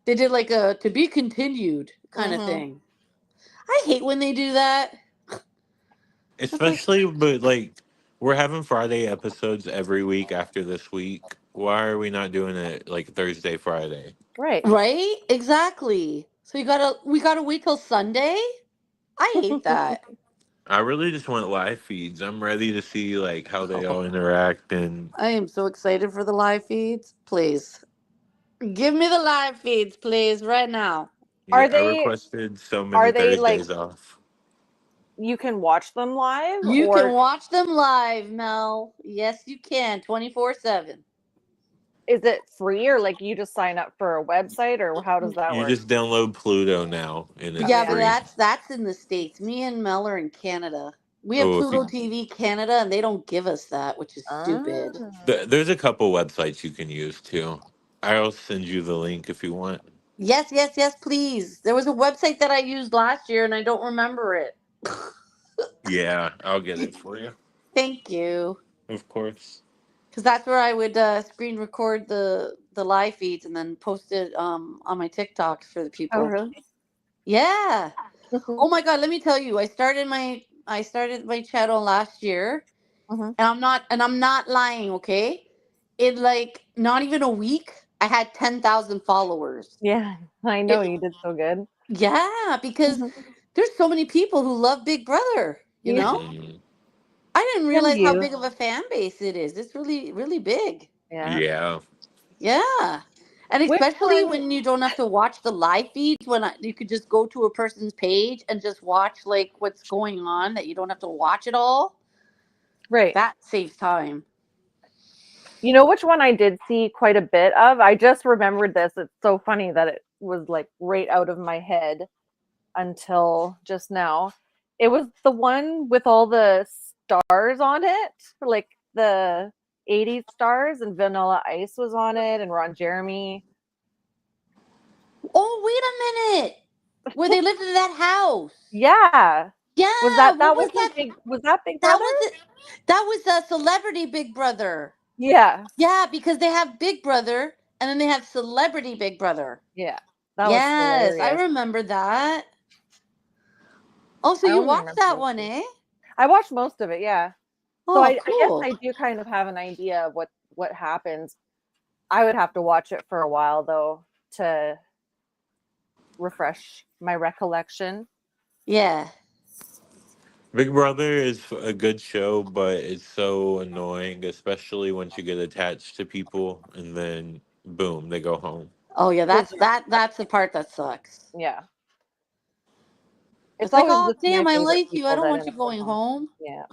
Speaker 1: They did like a to be continued kind of
Speaker 3: Mhm.
Speaker 1: thing. I hate when they do that.
Speaker 2: Especially, but like, we're having Friday episodes every week after this week. Why are we not doing it like Thursday, Friday?
Speaker 3: Right.
Speaker 1: Right? Exactly. So we gotta wait till Sunday? I hate that.
Speaker 2: I really just want live feeds. I'm ready to see like how they all interact, and
Speaker 1: I am so excited for the live feeds. Please. Give me the live feeds, please, right now.
Speaker 2: yeah,
Speaker 3: Are
Speaker 2: I
Speaker 3: they
Speaker 2: requested so many
Speaker 3: are they like
Speaker 2: Thursdays off.
Speaker 3: you can watch them live
Speaker 1: You can
Speaker 3: or
Speaker 1: watch them live, Mel. Yes, you can, 24/7.
Speaker 3: is it free or like you just sign up for a website or how does that
Speaker 2: You
Speaker 3: work?
Speaker 2: just download Pluto now, and
Speaker 3: Oh
Speaker 2: it's
Speaker 1: Yeah, but
Speaker 3: yeah.
Speaker 2: free.
Speaker 1: that's in the States. Me and Mel are in Canada. We have
Speaker 2: Oh, if
Speaker 1: Pluto
Speaker 2: you,
Speaker 1: TV Canada, and they don't give us that, which is stupid.
Speaker 3: Oh.
Speaker 2: there's a couple websites you can use too. I'll send you the link if you want.
Speaker 1: Yes, yes, yes, please. There was a website that I used last year, and I don't remember it.
Speaker 2: Yeah, I'll get it for you.
Speaker 1: Thank you.
Speaker 2: Of course.
Speaker 1: Because that's where I would screen record the live feeds and then post it on my TikToks for the
Speaker 3: Oh
Speaker 1: people.
Speaker 3: really?
Speaker 1: Yeah. Oh my God, let me tell you, I started my channel last year,
Speaker 3: Mhm.
Speaker 1: and I'm not lying, okay? In like not even a week, I had 10,000 followers.
Speaker 3: Yeah, I know
Speaker 1: It
Speaker 3: you did so good.
Speaker 1: Yeah, because there's so many people who love Big Brother, you
Speaker 3: Yeah.
Speaker 1: know?
Speaker 2: Mhm.
Speaker 1: I didn't
Speaker 3: And
Speaker 1: realize how
Speaker 3: you.
Speaker 1: big of a fan base it is. It's really really big.
Speaker 3: Yeah.
Speaker 2: Yeah.
Speaker 1: Yeah. And
Speaker 3: Which
Speaker 1: especially
Speaker 3: one?
Speaker 1: when you don't have to watch the live feeds, you could just go to a person's page and just watch like what's going on, that you don't have to watch it all.
Speaker 3: Right.
Speaker 1: That saves time.
Speaker 3: You know which one I did see quite a bit of? I just remembered this. It's so funny that it was like right out of my head until just now. It was the one with all the stars on it, like the 80s stars, and Vanilla Ice was on it, and Ron Jeremy.
Speaker 1: Oh, wait a minute. Where they lived in that house.
Speaker 3: Yeah.
Speaker 1: Yeah, what was that?
Speaker 3: Was that Big
Speaker 1: That
Speaker 3: Brother?
Speaker 1: was it. That was a Celebrity Big Brother.
Speaker 3: Yeah.
Speaker 1: Yeah, because they have Big Brother and then they have Celebrity Big Brother.
Speaker 3: Yeah. That was
Speaker 1: Yes, I
Speaker 3: hilarious.
Speaker 1: remember that. Oh, so
Speaker 3: I
Speaker 1: you
Speaker 3: only
Speaker 1: watched
Speaker 3: remember
Speaker 1: that
Speaker 3: those
Speaker 1: one,
Speaker 3: two.
Speaker 1: eh?
Speaker 3: I watched most of it, yeah. So
Speaker 1: Oh,
Speaker 3: I guess
Speaker 1: cool.
Speaker 3: I do kind of have an idea of what happens. I would have to watch it for a while though to refresh my recollection.
Speaker 1: Yeah.
Speaker 2: Big Brother is a good show, but it's so annoying, especially once you get attached to people and then boom, they go home.
Speaker 1: Oh, yeah,
Speaker 3: Because
Speaker 1: that's the part that sucks.
Speaker 3: yeah, it's
Speaker 1: It's like,
Speaker 3: always
Speaker 1: "Oh,
Speaker 3: with my
Speaker 1: damn, I
Speaker 3: favorite
Speaker 1: like you. I
Speaker 3: people
Speaker 1: don't
Speaker 3: that
Speaker 1: want
Speaker 3: end
Speaker 1: you
Speaker 3: up going
Speaker 1: going
Speaker 3: home.
Speaker 1: home."
Speaker 3: Yeah.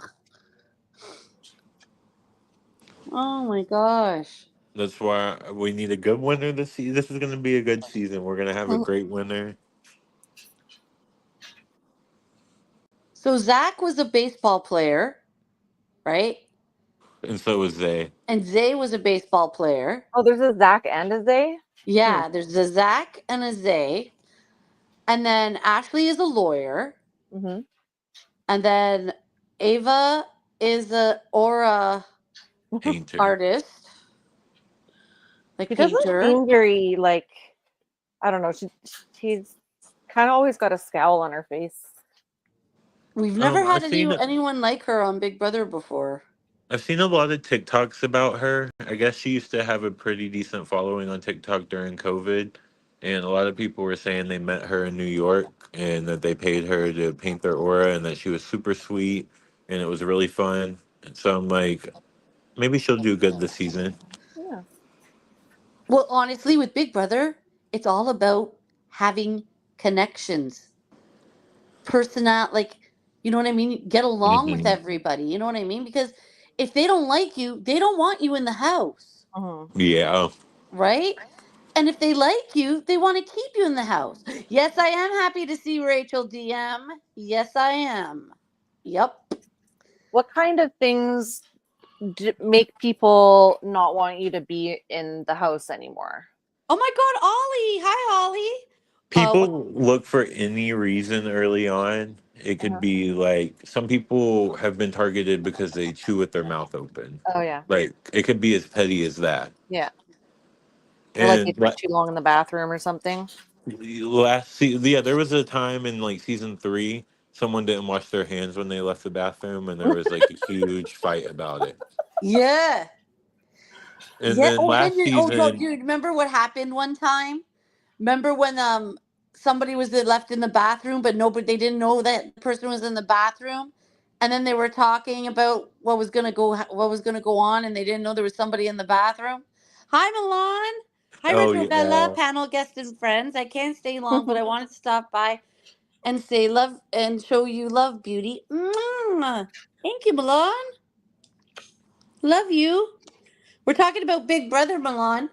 Speaker 1: Oh my gosh.
Speaker 2: That's why we need a good winner this season. This is going to be a good season. We're going to have a great winner.
Speaker 1: So Zach was a baseball player, right?
Speaker 2: And so is they.
Speaker 1: And Zay was a baseball player.
Speaker 3: Oh, there's a Zach and a Zay.
Speaker 1: Yeah, there's a Zach and a Zay. And then Ashley is a lawyer.
Speaker 3: Mm-hmm.
Speaker 1: And then Ava is a aura
Speaker 2: Painter.
Speaker 1: artist, like
Speaker 3: She doesn't
Speaker 1: painter.
Speaker 3: seem very like I don't know. She's kind of always got a scowl on her face.
Speaker 1: We've never had
Speaker 2: I've seen
Speaker 1: anyone like her on Big Brother before.
Speaker 2: I've seen a lot of TikToks about her. I guess she used to have a pretty decent following on TikTok during COVID, and a lot of people were saying they met her in New York and that they paid her to paint their aura and that she was super sweet and it was really fun. And so I'm like, maybe she'll do good this season.
Speaker 3: Yeah.
Speaker 1: Well, honestly, with Big Brother, it's all about having connections. Like, you know what I mean? Get along with
Speaker 2: Hmm.
Speaker 1: everybody. You know what I mean? Because if they don't like you, they don't want you in the house,
Speaker 3: Mhm.
Speaker 2: Yeah.
Speaker 1: right? And if they like you, they want to keep you in the house. Yes, I am happy to see Rachel DM. Yes, I am. Yep.
Speaker 3: What kind of things make people not want you to be in the house anymore?
Speaker 1: Oh my God, Ollie. Hi, Ollie. What?
Speaker 2: People look for any reason early on. It could
Speaker 3: Uh-huh.
Speaker 2: be like some people have been targeted because they chew with their mouth open.
Speaker 3: Oh yeah,
Speaker 2: Like it could be as petty as that.
Speaker 3: yeah. Or like they
Speaker 2: And
Speaker 3: took too long in the bathroom or something.
Speaker 2: yeah, there was a time in like season 3, someone didn't wash their hands when they left the bathroom, and there was like a huge fight about it.
Speaker 1: Yeah.
Speaker 2: And
Speaker 1: Yeah.
Speaker 2: then
Speaker 1: Oh,
Speaker 2: last
Speaker 1: oh no,
Speaker 2: season,
Speaker 1: dude. Remember what happened one time? Remember when somebody was left in the bathroom, but nobody they didn't know that the person was in the bathroom, and then they were talking about what was gonna go on, and they didn't know there was somebody in the bathroom. Hi, Milan. Hi,
Speaker 2: oh
Speaker 1: Retrovella,
Speaker 2: yeah,
Speaker 1: panel guests and friends. I can't stay long, but I wanted to stop by and say love and show you love, beauty. Mwah. Thank you, Milan. Love you. We're talking about Big Brother, Milan.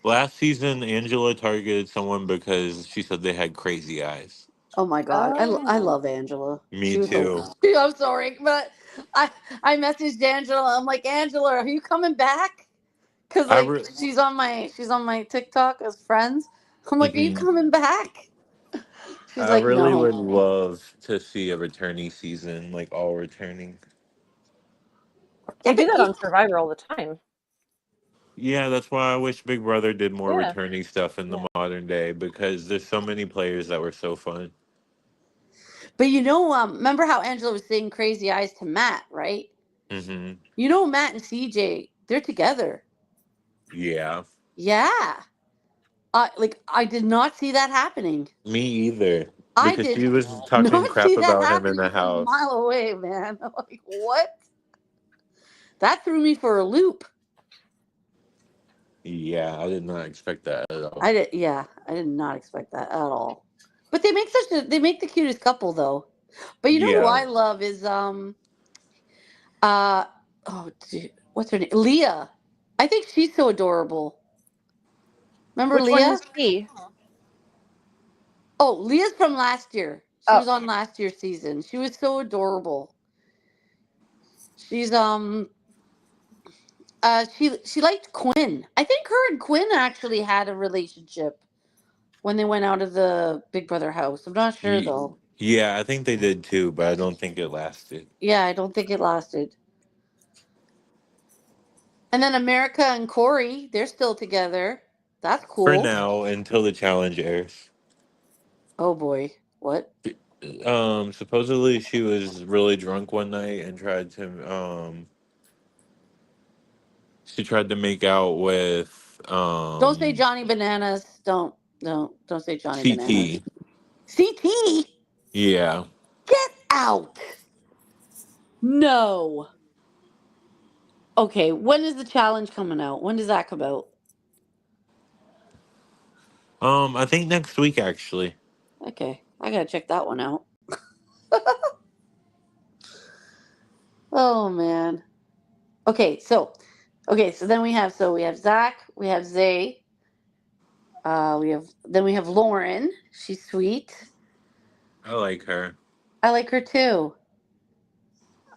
Speaker 2: last season Angela targeted someone because she said they had crazy eyes.
Speaker 1: Oh my God, I
Speaker 3: Oh.
Speaker 1: love Angela.
Speaker 2: Me
Speaker 1: She was
Speaker 2: too.
Speaker 1: I'm sorry, but I I messaged Angela. I'm like, Angela, are you coming back? Cause
Speaker 2: I
Speaker 1: like
Speaker 2: re-
Speaker 1: she's on my TikTok as friends. I'm like, are you
Speaker 2: mhm.
Speaker 1: coming back? She's
Speaker 2: I
Speaker 1: like,
Speaker 2: really
Speaker 1: no.
Speaker 2: would love to see a returning season, like all returning.
Speaker 3: They
Speaker 1: Yeah,
Speaker 3: do
Speaker 1: but
Speaker 3: that on Survivor all the time.
Speaker 2: Yeah, that's why I wish Big Brother did more
Speaker 3: Yeah.
Speaker 2: returning stuff in the modern day because there's so many players that were so fun.
Speaker 1: you know, remember how Angela was saying crazy eyes to Matt, right?
Speaker 2: Hmm.
Speaker 1: You know, Matt and CJ, they're together.
Speaker 2: Yeah,
Speaker 1: Yeah. I did not see that happening.
Speaker 2: me either.
Speaker 1: I
Speaker 2: Because
Speaker 1: did
Speaker 2: she was talking
Speaker 1: not
Speaker 2: crap
Speaker 1: see that
Speaker 2: about him in
Speaker 1: happening
Speaker 2: the
Speaker 1: from a
Speaker 2: house.
Speaker 1: mile away, man. I'm like, what? That threw me for a loop.
Speaker 2: Yeah, I did not expect that at all.
Speaker 1: I did not expect that at all. But they make the cutest couple though. But you know who
Speaker 2: Yeah,
Speaker 1: I love is uh dude, what's her name? Leah. I think she's so adorable. Remember
Speaker 3: Which one
Speaker 1: Leah?
Speaker 3: is she?
Speaker 1: Oh, Leah's from last year. She
Speaker 3: Oh,
Speaker 1: was on last year's season. She was so adorable. She's she liked Quinn. I think her and Quinn actually had a relationship when they went out of the Big Brother house. I'm not sure
Speaker 2: Ye-
Speaker 1: though.
Speaker 2: yeah, I think they did too, but I don't think it lasted.
Speaker 1: Yeah, I don't think it lasted. And then America and Corey, they're still together. That's
Speaker 2: For
Speaker 1: cool.
Speaker 2: now, until the challenge airs.
Speaker 1: Oh boy. What?
Speaker 2: Supposedly she was really drunk one night and she tried to make out with
Speaker 1: Don't say Johnny Bananas. Don't say Johnny Bananas.
Speaker 2: CT.
Speaker 1: CT?
Speaker 2: Yeah.
Speaker 1: Get out. No. Okay, when is the challenge coming out? When does that come out?
Speaker 2: I think next week actually.
Speaker 1: Okay, I gotta check that one out. Oh man. Okay, so then we have Zach, we have Zay, we have Lauren. She's sweet.
Speaker 2: I like her.
Speaker 1: I like her too.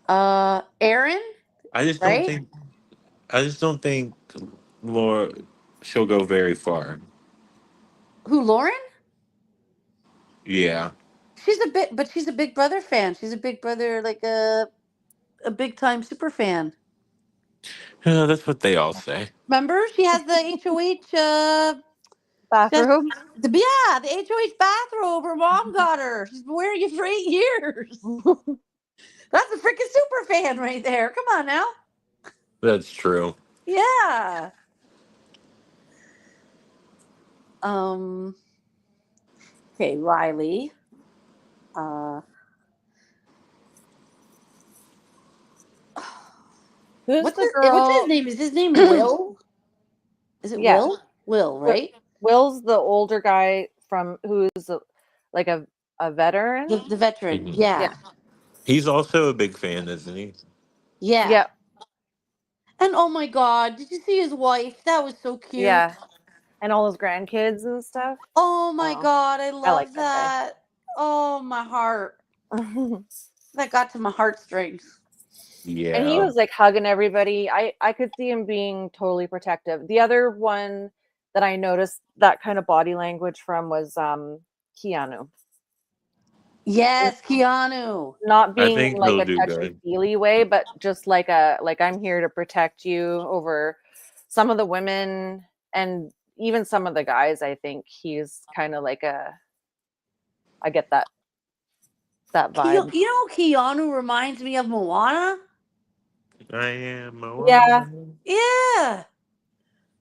Speaker 1: Aaron,
Speaker 2: I just don't
Speaker 1: right?
Speaker 2: think I just don't think Laura she'll go very far.
Speaker 1: Who, Lauren?
Speaker 2: Yeah.
Speaker 1: But she's a Big Brother fan. She's a Big Brother, like a big time super fan.
Speaker 2: Yeah, that's what they all say.
Speaker 1: Remember, she has the HOH
Speaker 3: bathrobe.
Speaker 1: The HOH bathrobe her mom got her. She's been wearing it for 8 years. That's a freaking super fan right there. Come on now.
Speaker 2: That's true.
Speaker 1: Yeah. Okay, Riley.
Speaker 3: Who's
Speaker 1: What's
Speaker 3: the girl?
Speaker 1: what's his name? Is his name Will? Is it
Speaker 3: Yeah.
Speaker 1: Will? Will, right?
Speaker 3: Will's the older guy from who's like a veteran.
Speaker 1: The veteran.
Speaker 2: Mhm.
Speaker 1: Yeah.
Speaker 3: Yeah.
Speaker 2: He's also a big fan, isn't he?
Speaker 1: Yeah.
Speaker 3: Yeah.
Speaker 1: And oh my God, did you see his wife? That was so cute.
Speaker 3: Yeah. And all his grandkids and stuff.
Speaker 1: Oh my
Speaker 3: Oh,
Speaker 1: God, I love
Speaker 3: like that
Speaker 1: that. Oh, my heart. That got to my heartstrings.
Speaker 2: Yeah.
Speaker 3: And he was like hugging everybody. I could see him being totally protective. The other one that I noticed that kind of body language from was Keanu.
Speaker 1: Yes, Keanu.
Speaker 3: Not being
Speaker 2: think
Speaker 3: in like
Speaker 2: he'll
Speaker 3: a
Speaker 2: do
Speaker 3: touchy
Speaker 2: good.
Speaker 3: feely way, but just like I'm here to protect you over some of the women and even some of the guys. I think he's kind of like I get that vibe.
Speaker 1: You know, Keanu reminds me of Moana.
Speaker 2: I am Moana.
Speaker 3: Yeah.
Speaker 1: Yeah.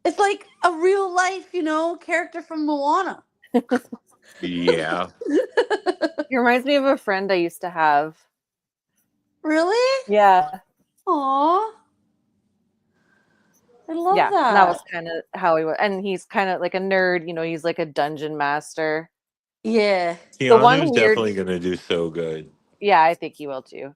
Speaker 1: It's like a real life, character from Moana.
Speaker 2: Yeah.
Speaker 3: He reminds me of a friend I used to have.
Speaker 1: Really?
Speaker 3: Yeah.
Speaker 1: Aw. I love
Speaker 3: Yeah.
Speaker 1: that.
Speaker 3: And that was kind of how he was. And he's kind of like a nerd, he's like a dungeon master.
Speaker 1: Yeah.
Speaker 3: The one
Speaker 2: Keanu's
Speaker 3: weird-
Speaker 2: definitely gonna do so good.
Speaker 3: Yeah, I think he will too.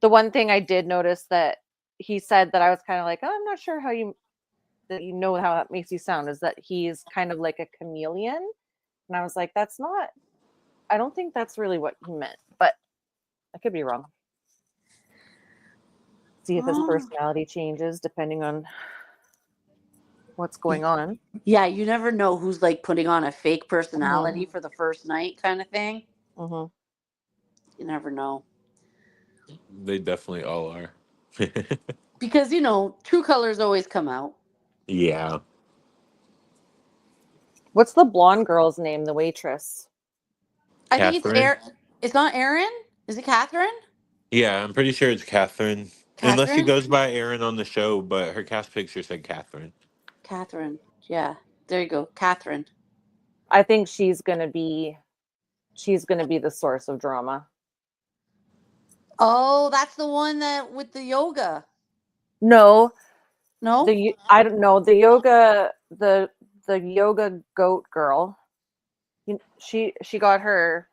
Speaker 3: The one thing I did notice that he said that I was kind of like, oh, I'm not sure how how that makes you sound, is that he's kind of like a chameleon. And I was like, I don't think that's really what he meant, but I could be wrong. See if his
Speaker 1: Oh.
Speaker 3: personality changes depending on what's going on.
Speaker 1: Yeah, you never know who's like putting on a fake personality for the first night kind of thing.
Speaker 3: Mm-hmm.
Speaker 1: You never know.
Speaker 2: They definitely all are.
Speaker 1: Because, true colors always come out.
Speaker 2: Yeah.
Speaker 3: What's the blonde girl's name, the waitress?
Speaker 1: I think it's
Speaker 2: Catherine?
Speaker 1: It's not Aaron? Is it Catherine?
Speaker 2: Yeah, I'm pretty sure it's Catherine. Unless she
Speaker 1: Catherine?
Speaker 2: goes by Aaron on the show, but her cast picture said Catherine.
Speaker 1: Catherine. Yeah. There you go. Catherine.
Speaker 3: I think she's gonna be the source of drama.
Speaker 1: Oh, that's the one that with the yoga.
Speaker 3: No,
Speaker 1: No?
Speaker 3: I don't know, the yoga goat girl. She got her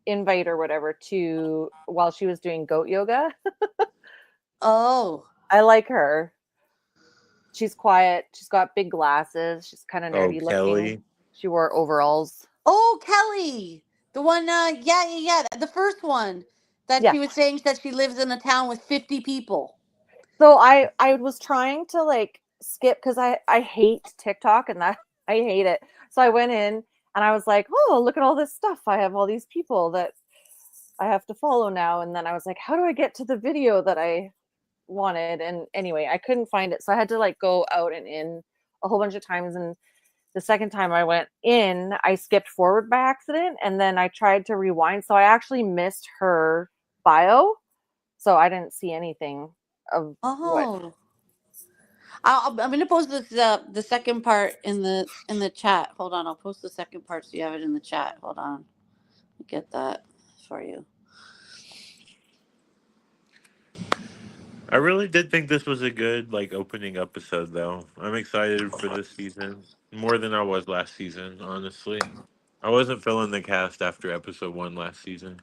Speaker 3: invite or whatever to while she was doing goat yoga.
Speaker 1: Oh.
Speaker 3: I like her. She's quiet. She's got big glasses. She's kind of nerdy looking.
Speaker 2: Kelly.
Speaker 3: She wore overalls.
Speaker 1: Oh, Kelly. The one, yeah. The first one that
Speaker 3: Yeah.
Speaker 1: she was saying that she lives in a town with 50 people.
Speaker 3: So I was trying to like skip because I hate TikTok and I hate it. So I went in and I was like, oh, look at all this stuff. I have all these people that I have to follow now. And then I was like, how do I get to the video that I wanted? And anyway, I couldn't find it. So I had to like go out and in a whole bunch of times. And the second time I went in, I skipped forward by accident. And then I tried to rewind. So I actually missed her bio. So I didn't see anything of what.
Speaker 1: I'm gonna post the second part in the chat. Hold on, I'll post the second part so you have it in the chat. Hold on, I'll get that for you.
Speaker 2: I really did think this was a good opening episode though. I'm excited for this season. More than I was last season, honestly. I wasn't feeling the cast after episode 1 last season.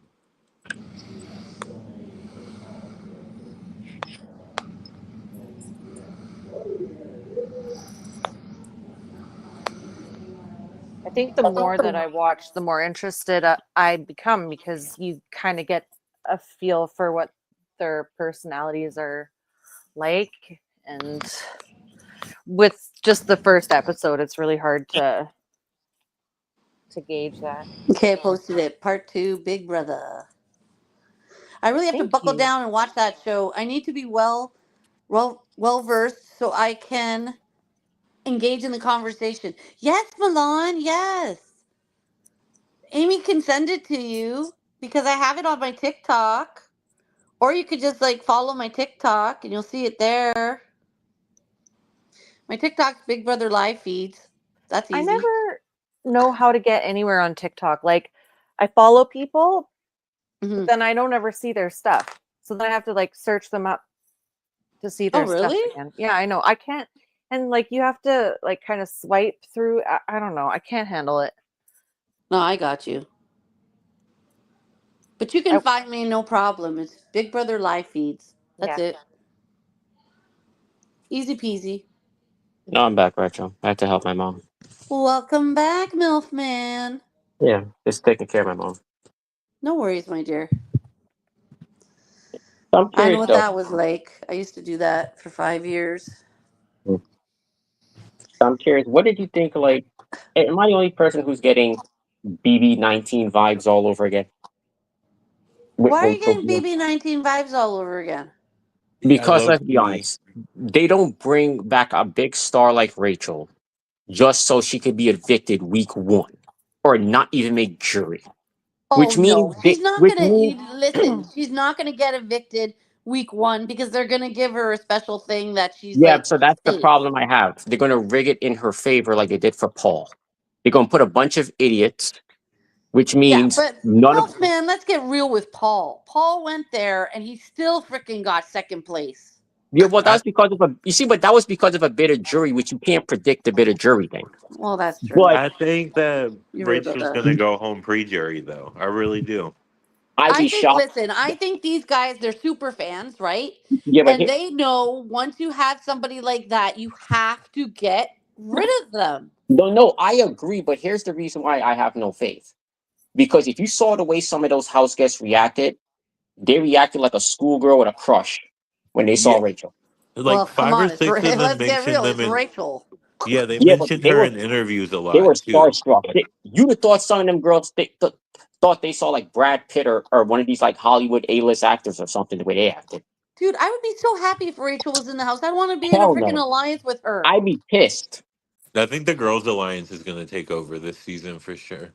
Speaker 3: I think the more that I watch, the more interested I become because you kind of get a feel for what their personalities are like. And with just the first episode, it's really hard to gauge that.
Speaker 1: Okay, I posted it. Part 2, Big Brother. I really have to
Speaker 3: Thank
Speaker 1: buckle
Speaker 3: you.
Speaker 1: down and watch that show. I need to be well versed so I can engage in the conversation. Yes, Milan, yes. Amy can send it to you because I have it on my TikTok. Or you could just like follow my TikTok and you'll see it there. My TikTok's Big Brother live feeds. That's easy.
Speaker 3: I never know how to get anywhere on TikTok. Like, I follow people,
Speaker 1: Mhm.
Speaker 3: but then I don't ever see their stuff. So then I have to like search them up to see their
Speaker 1: really?
Speaker 3: stuff again. Yeah, I know. I can't. And like, you have to like kind of swipe through. I don't know. I can't handle it.
Speaker 1: No, I got you. But you can find me no problem. It's Big Brother live feeds. That's it. Easy peasy.
Speaker 4: No, I'm back, Rachel. I had to help my mom.
Speaker 1: Welcome back, MILF Man.
Speaker 4: Yeah, just taking care of my mom.
Speaker 1: No worries, my dear.
Speaker 4: I'm
Speaker 1: I
Speaker 4: curious,
Speaker 1: know what
Speaker 4: though.
Speaker 1: that was like. I used to do that for 5 years.
Speaker 4: I'm curious, what did you think? Like, am I the only person who's getting BB19 vibes all over again?
Speaker 1: Why are you getting BB19 vibes all over again?
Speaker 4: Because
Speaker 2: love
Speaker 4: let's be
Speaker 2: BB.
Speaker 4: honest, they don't bring back a big star like Rachel just so she could be evicted week 1 or not even make jury.
Speaker 1: Oh
Speaker 4: Which means
Speaker 1: no, she's not
Speaker 4: which
Speaker 1: gonna
Speaker 4: means
Speaker 1: listen. She's not gonna get evicted week 1 because they're gonna give her a special thing that she's
Speaker 4: yeah,
Speaker 1: like
Speaker 4: so that's the
Speaker 1: safe.
Speaker 4: problem I have. They're gonna rig it in her favor like they did for Paul. They're gonna put a bunch of idiots, which means
Speaker 1: but
Speaker 4: none of
Speaker 1: MILF Man, let's get real with Paul. Paul went there and he still freaking got second place.
Speaker 4: yeah, well, that was because of but that was because of a bit of jury, which you can't predict the bit of jury thing.
Speaker 1: Well, that's true.
Speaker 4: But
Speaker 2: I think that
Speaker 1: You're right about
Speaker 2: Rachel's
Speaker 1: that.
Speaker 2: gonna go home pre-jury, though. I really do.
Speaker 4: I'd be
Speaker 1: I think,
Speaker 4: shocked.
Speaker 1: listen, I think these guys, they're super fans, right?
Speaker 4: Yeah, but
Speaker 1: And they know once you have somebody like that, you have to get rid of them.
Speaker 4: no, I agree. But here's the reason why I have no faith. Because if you saw the way some of those house guests reacted, they reacted like a schoolgirl with a crush when they saw
Speaker 2: Yeah,
Speaker 4: Rachel.
Speaker 2: like
Speaker 1: Well, come
Speaker 2: 5 or
Speaker 1: on,
Speaker 2: 6 of them
Speaker 1: let's get
Speaker 2: mentioned
Speaker 1: real.
Speaker 2: them
Speaker 1: It's
Speaker 2: in.
Speaker 1: Rachel.
Speaker 2: Yeah, they
Speaker 4: Yeah, but
Speaker 2: mentioned her in interviews a
Speaker 4: they were
Speaker 2: lot too.
Speaker 4: starstruck. You'd have thought some of them girls thought they saw like Brad Pitt or one of these like Hollywood A-list actors or something the way they acted.
Speaker 1: Dude, I would be so happy if Rachel was in the house. I'd want to be in a
Speaker 4: Hell
Speaker 1: freaking
Speaker 4: no.
Speaker 1: alliance with her.
Speaker 4: I'd be pissed.
Speaker 2: I think the Girls Alliance is gonna take over this season for sure.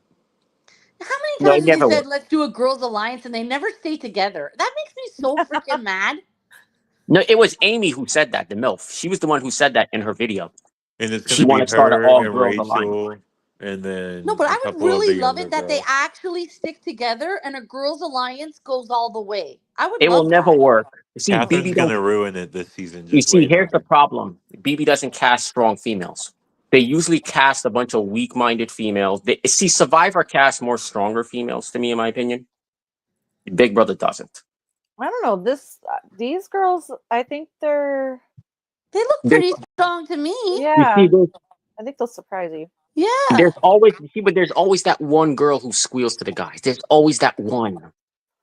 Speaker 1: How many
Speaker 4: No, it
Speaker 1: times have
Speaker 4: never
Speaker 1: they said,
Speaker 4: would.
Speaker 1: let's do a girls' alliance, and they never stay together? That makes me so freaking mad.
Speaker 4: No, it was Amy who said that, the MILF. She was the one who said that in her video.
Speaker 2: And it's
Speaker 4: She
Speaker 2: gonna be
Speaker 4: wanted to start an
Speaker 2: her and
Speaker 4: all-girls alliance.
Speaker 2: Rachel, and then
Speaker 1: No, but
Speaker 2: a
Speaker 1: I would
Speaker 2: couple of the
Speaker 1: really love
Speaker 2: younger
Speaker 1: it that they
Speaker 2: girls.
Speaker 1: actually stick together and a girls' alliance goes all the way. I would
Speaker 4: It will
Speaker 1: love
Speaker 4: never
Speaker 1: that.
Speaker 4: work. See,
Speaker 2: Catherine's
Speaker 4: BB don't.
Speaker 2: gonna ruin it this season.
Speaker 4: You
Speaker 2: Just
Speaker 4: see,
Speaker 2: wait
Speaker 4: here's
Speaker 2: on
Speaker 4: the
Speaker 2: it.
Speaker 4: problem. BB doesn't cast strong females. They usually cast a bunch of weak-minded females. See, Survivor casts more stronger females, to me, in my opinion. Big Brother doesn't.
Speaker 3: I don't know. These girls, I think they're.
Speaker 1: They look pretty strong to me.
Speaker 3: Yeah.
Speaker 4: You see,
Speaker 3: I think they'll surprise you.
Speaker 1: Yeah.
Speaker 4: there's always that one girl who squeals to the guys. There's always that one.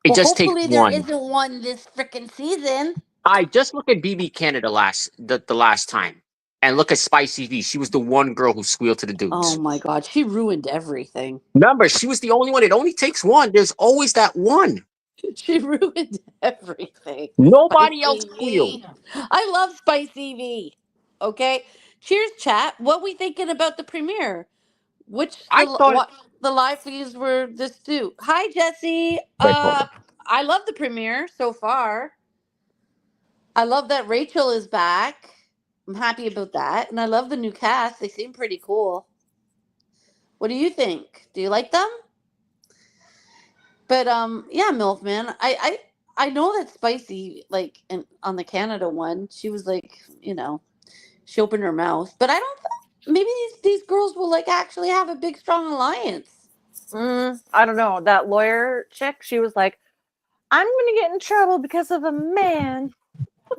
Speaker 4: It
Speaker 1: Well,
Speaker 4: just takes
Speaker 1: hopefully there
Speaker 4: one.
Speaker 1: isn't one this freaking season.
Speaker 4: I just look at BB Canada the last time, and look at Spicy V. She was the one girl who squealed to the dudes.
Speaker 1: Oh my god, she ruined everything.
Speaker 4: Remember, she was the only one. It only takes one. There's always that one.
Speaker 1: She ruined everything.
Speaker 4: Nobody else
Speaker 1: Spicy
Speaker 4: squealed.
Speaker 1: V. I love Spicy V. Okay. Cheers, chat. What we thinking about the premiere?
Speaker 4: I thought.
Speaker 1: What the live feeds were this too. Hi, Jesse.
Speaker 4: Wait, hold on.
Speaker 1: I love the premiere so far. I love that Rachel is back. I'm happy about that, and I love the new cast. They seem pretty cool. What do you think? Do you like them? But yeah, MILF Man. I know that Spicy, like on the Canada one, she was like, she opened her mouth. But I don't. Maybe these girls will like actually have a big strong alliance.
Speaker 3: I don't know. That lawyer chick, she was like, "I'm gonna get in trouble because of a man."